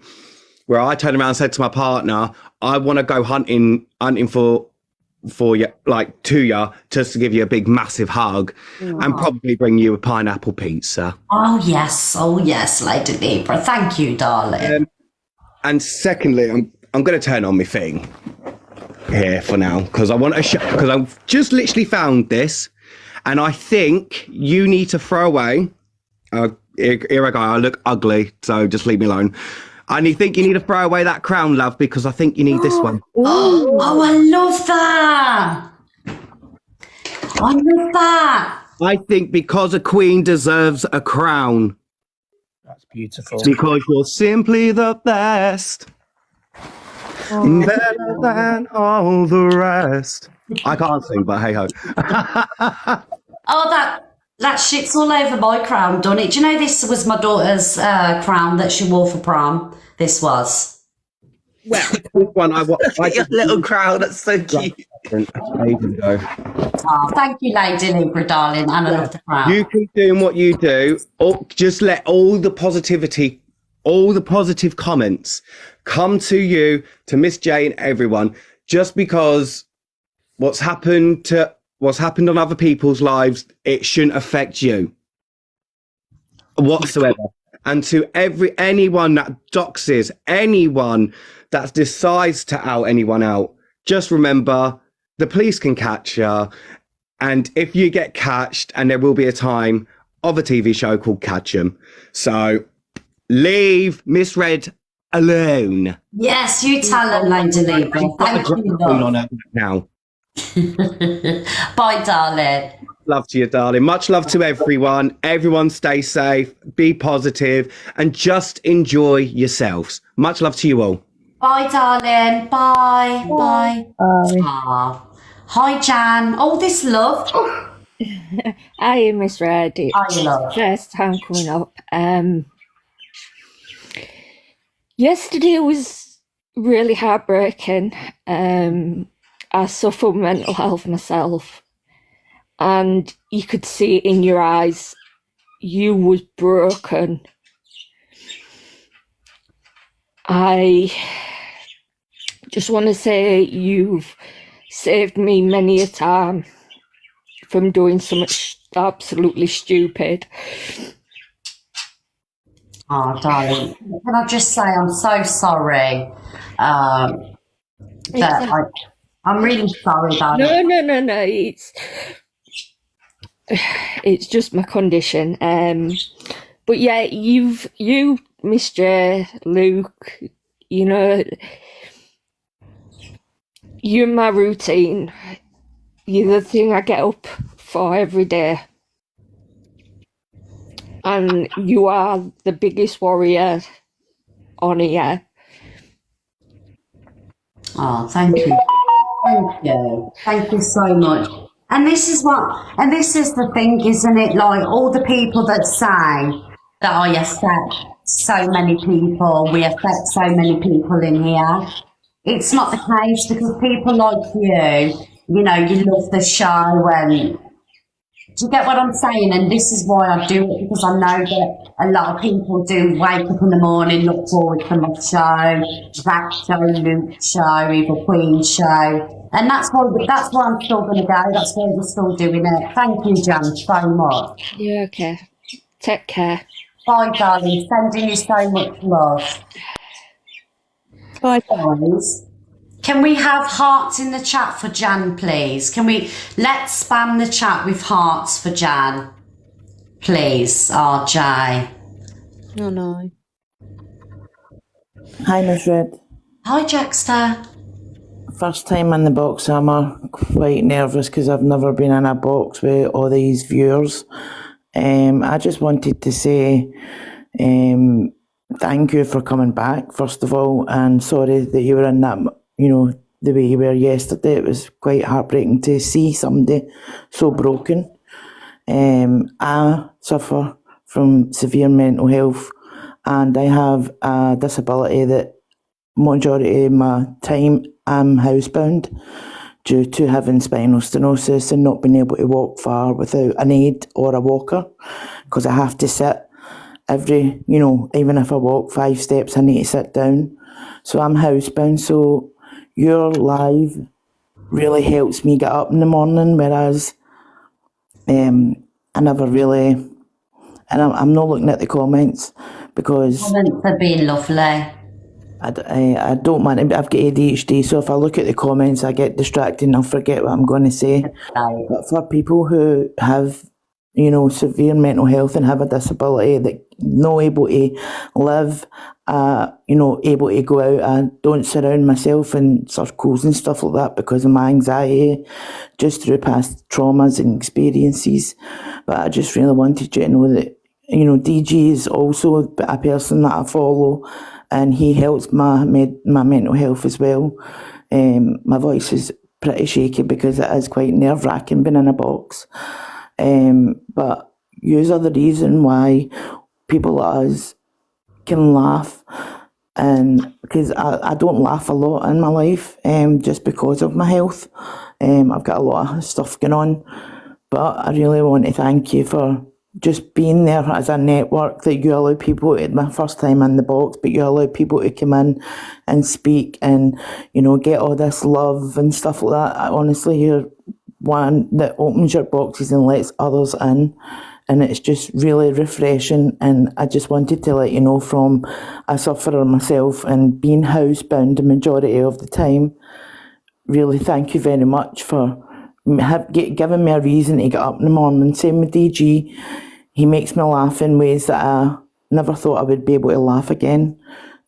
Speaker 15: where I turned around and said to my partner, I want to go hunting for you, like to you, just to give you a big massive hug and probably bring you a pineapple pizza.
Speaker 1: Oh yes, Lady Libra. Thank you, darling.
Speaker 15: And secondly, I'm going to turn on my thing here for now because I want to show, because I've just literally found this and I think you need to throw away here I go, I look ugly, so just leave me alone. I think you need to throw away that crown, love, because I think you need this one.
Speaker 1: Oh, I love that. I love that.
Speaker 15: I think because a queen deserves a crown.
Speaker 18: That's beautiful.
Speaker 15: Because you're simply the best. Better than all the rest. I can't sing, but hey ho.
Speaker 1: Oh, that shit's all over my crown, done it. Do you know this was my daughter's crown that she wore for prom? This was.
Speaker 15: Well, this one I
Speaker 18: your little crown, that's so cute.
Speaker 1: Oh, thank you, Lady Libra, darling, and I love the crown.
Speaker 15: You keep doing what you do, or just let all the positivity, all the positive comments come to you, to Miss J and everyone, just because what's happened on other people's lives, it shouldn't affect you whatsoever. And to anyone that doxes, anyone that decides to out anyone out, just remember the police can catch you. And if you get catched, and there will be a time of a TV show called Catch 'Em. So leave Miss Red alone.
Speaker 1: Yes, you tell them, Lady Libra. Thank you, love.
Speaker 15: On her now.
Speaker 1: Bye, darling.
Speaker 15: Love to you, darling. Much love to everyone. Everyone stay safe, be positive, and just enjoy yourselves. Much love to you all.
Speaker 1: Bye, darling. Bye. Bye. Bye. Hi, Jan. All this love.
Speaker 21: Hi, Miss Red.
Speaker 1: Hi, love.
Speaker 21: First time coming up. Yesterday was really heartbreaking. I suffer mental health myself, and you could see it in your eyes. You was broken. I just want to say you've saved me many a time from doing something absolutely stupid.
Speaker 1: Oh, darling. Can I just say I'm so sorry that I'm really sorry about it.
Speaker 21: No. It's just my condition. But yeah, you, Miss J, Luke, you know, you're my routine. You're the thing I get up for every day. And you are the biggest warrior on here.
Speaker 1: Oh, thank you. Thank you. Thank you so much. And this is the thing, isn't it? Like all the people that say that I affect so many people, we affect so many people in here. It's not the case because people like you know, you love the show and Do you get what I'm saying? And this is why I do it, because I know that a lot of people do wake up in the morning, look forward to my show, Zach show, Luke show, Evil Queen show. And that's why I'm still going to go. That's why we're still doing it. Thank you, Jan, so much.
Speaker 21: Yeah, okay. Take care.
Speaker 1: Bye, darling. Sending you so much love. Bye, guys. Can we have hearts in the chat for Jan, please? Let's spam the chat with hearts for Jan, please, RJ.
Speaker 21: No.
Speaker 2: Hi, Miss Red.
Speaker 1: Hi, Jackster.
Speaker 2: First time in the box, I'm quite nervous because I've never been in a box with all these viewers. I just wanted to say thank you for coming back, first of all, and sorry that you were in that, the way you were yesterday. It was quite heartbreaking to see somebody so broken. I suffer from severe mental health, and I have a disability that majority of my time I'm housebound due to having spinal stenosis and not being able to walk far without an aid or a walker, because I have to sit even if I walk 5 steps, I need to sit down. So I'm housebound. So your live really helps me get up in the morning, whereas I never really, and I'm not looking at the comments because
Speaker 1: they're being lovely.
Speaker 2: I don't mind. I've got ADHD, so if I look at the comments, I get distracted and I'll forget what I'm going to say. But for people who have, severe mental health and have a disability that not able to live, able to go out, I don't surround myself in circles and stuff like that because of my anxiety, just through past traumas and experiences. But I just really wanted you to know that, DG is also a person that I follow, and he helps my mental health as well. My voice is pretty shaky because it is quite nerve-wracking being in a box. But yous are the reason why people like us can laugh, and because I don't laugh a lot in my life, just because of my health. I've got a lot of stuff going on, but I really want to thank you for just being there as a network, that you allow people, my first time in the box, but you allow people to come in and speak and, get all this love and stuff like that. Honestly, you're one that opens your boxes and lets others in, and it's just really refreshing. And I just wanted to let you know, from a sufferer myself and being housebound the majority of the time, really thank you very much for giving me a reason to get up in the morning. Same with DG. He makes me laugh in ways that I never thought I would be able to laugh again.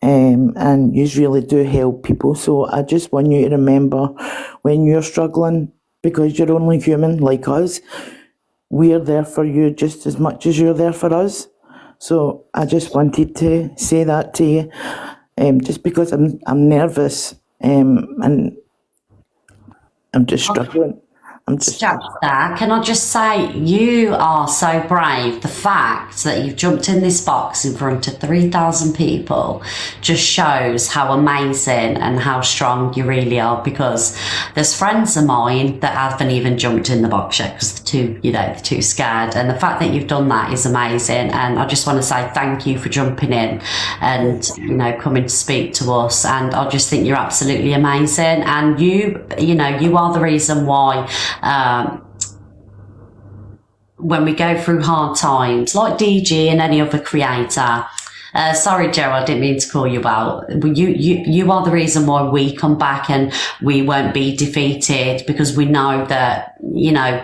Speaker 2: And you really do help people. So I just want you to remember, when you're struggling, because you're only human like us, we're there for you just as much as you're there for us. So I just wanted to say that to you, just because I'm nervous, and I'm just struggling.
Speaker 1: Jackster, can I just say, you are so brave. The fact that you've jumped in this box in front of 3,000 people just shows how amazing and how strong you really are, because there's friends of mine that haven't even jumped in the box yet because they're too scared. And the fact that you've done that is amazing. And I just want to say thank you for jumping in and, coming to speak to us. And I just think you're absolutely amazing. And you are the reason why, when we go through hard times, like DG and any other creator, sorry Joe, I didn't mean to call you out. You are the reason why we come back and we won't be defeated, because we know that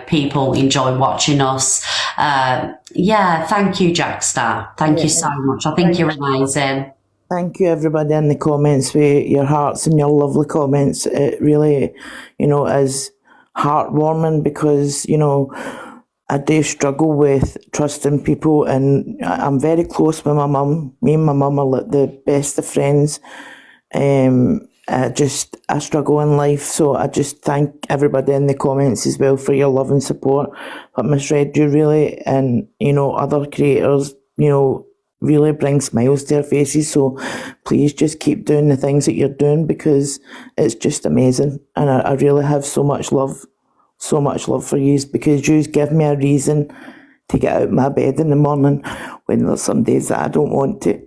Speaker 1: people enjoy watching us. Thank you, Jackster. Thank you so much. I think you're amazing.
Speaker 2: Thank you, everybody in the comments, with your hearts and your lovely comments. It really, is heartwarming, because, I do struggle with trusting people, and I'm very close with my mum. Me and my mum are like the best of friends. I struggle in life, so I just thank everybody in the comments as well for your love and support. But Miss Red, you really, and other creators, really bring smiles to their faces. So please just keep doing the things that you're doing, because it's just amazing, and I really have so much love so much love for you because you give me a reason to get out of my bed in the morning when there's some days that I don't want to.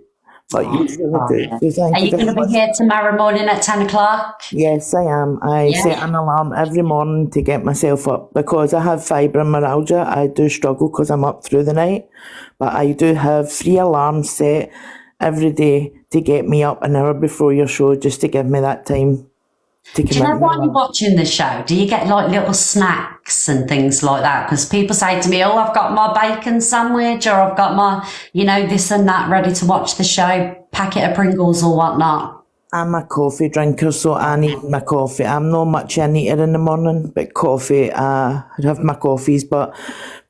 Speaker 2: But you really do. So thank
Speaker 1: Are you
Speaker 2: very
Speaker 1: going to
Speaker 2: much.
Speaker 1: be here tomorrow morning at 10 o'clock?
Speaker 2: Yes, I am. I set an alarm every morning to get myself up because I have fibromyalgia. I do struggle because I'm up through the night, but I do have 3 alarms set every day to get me up an hour before your show, just to give me that time to come
Speaker 1: Do you know
Speaker 2: in.
Speaker 1: while you're watching the show, do you get like little snacks and things like that? Because people say to me, oh, I've got my bacon sandwich or I've got my, this and that ready to watch the show, packet of Pringles or whatnot.
Speaker 2: I'm a coffee drinker, so I need my coffee. I'm not much an eater in the morning, but coffee, I have my coffees. But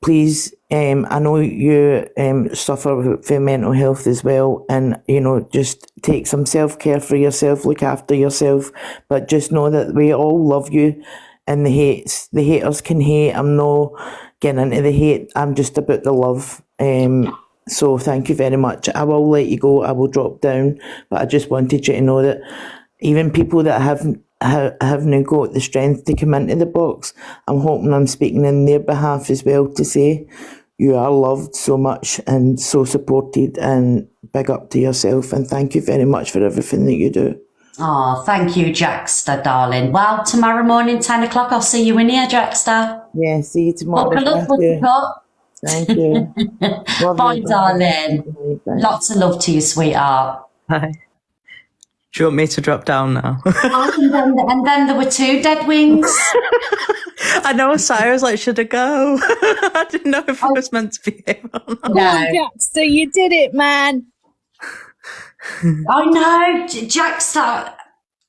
Speaker 2: please, I know you suffer from mental health as well, and, just take some self-care for yourself, look after yourself, but just know that we all love you, and the haters can hate. I'm not getting into the hate. I'm just about the love. So thank you very much. I will let you go. I will drop down, but I just wanted you to know that even people that haven't got the strength to come into the box, I'm hoping I'm speaking in their behalf as well to say you are loved so much and so supported, and big up to yourself, and thank you very much for everything that you do.
Speaker 1: Oh, thank you, Jackster, darling. Well, tomorrow morning, 10 o'clock, I'll see you in here, Jackster.
Speaker 2: Yeah, see you tomorrow.
Speaker 1: Buckle up, buttercup.
Speaker 2: Thank you.
Speaker 1: Bye, darling. Lots of love to you, sweetheart.
Speaker 16: Hi. Do you want me to drop down now?
Speaker 1: and then there were 2 dead wings.
Speaker 16: I know, Sarah's like, should I go? I didn't know if I was meant to be here or not.
Speaker 14: Come on, Jackster, you did it, man.
Speaker 1: I know, Jackster.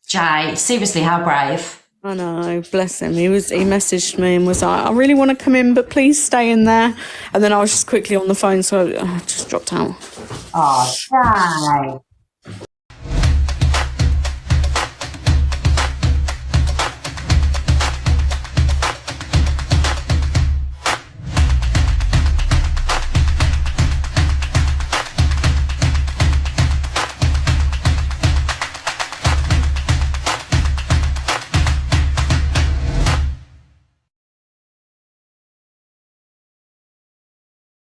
Speaker 1: Jay, seriously, how brave.
Speaker 14: I know, bless him. He messaged me and was like, I really want to come in, but please stay in there. And then I was just quickly on the phone, so I just dropped out.
Speaker 1: Oh, Jay.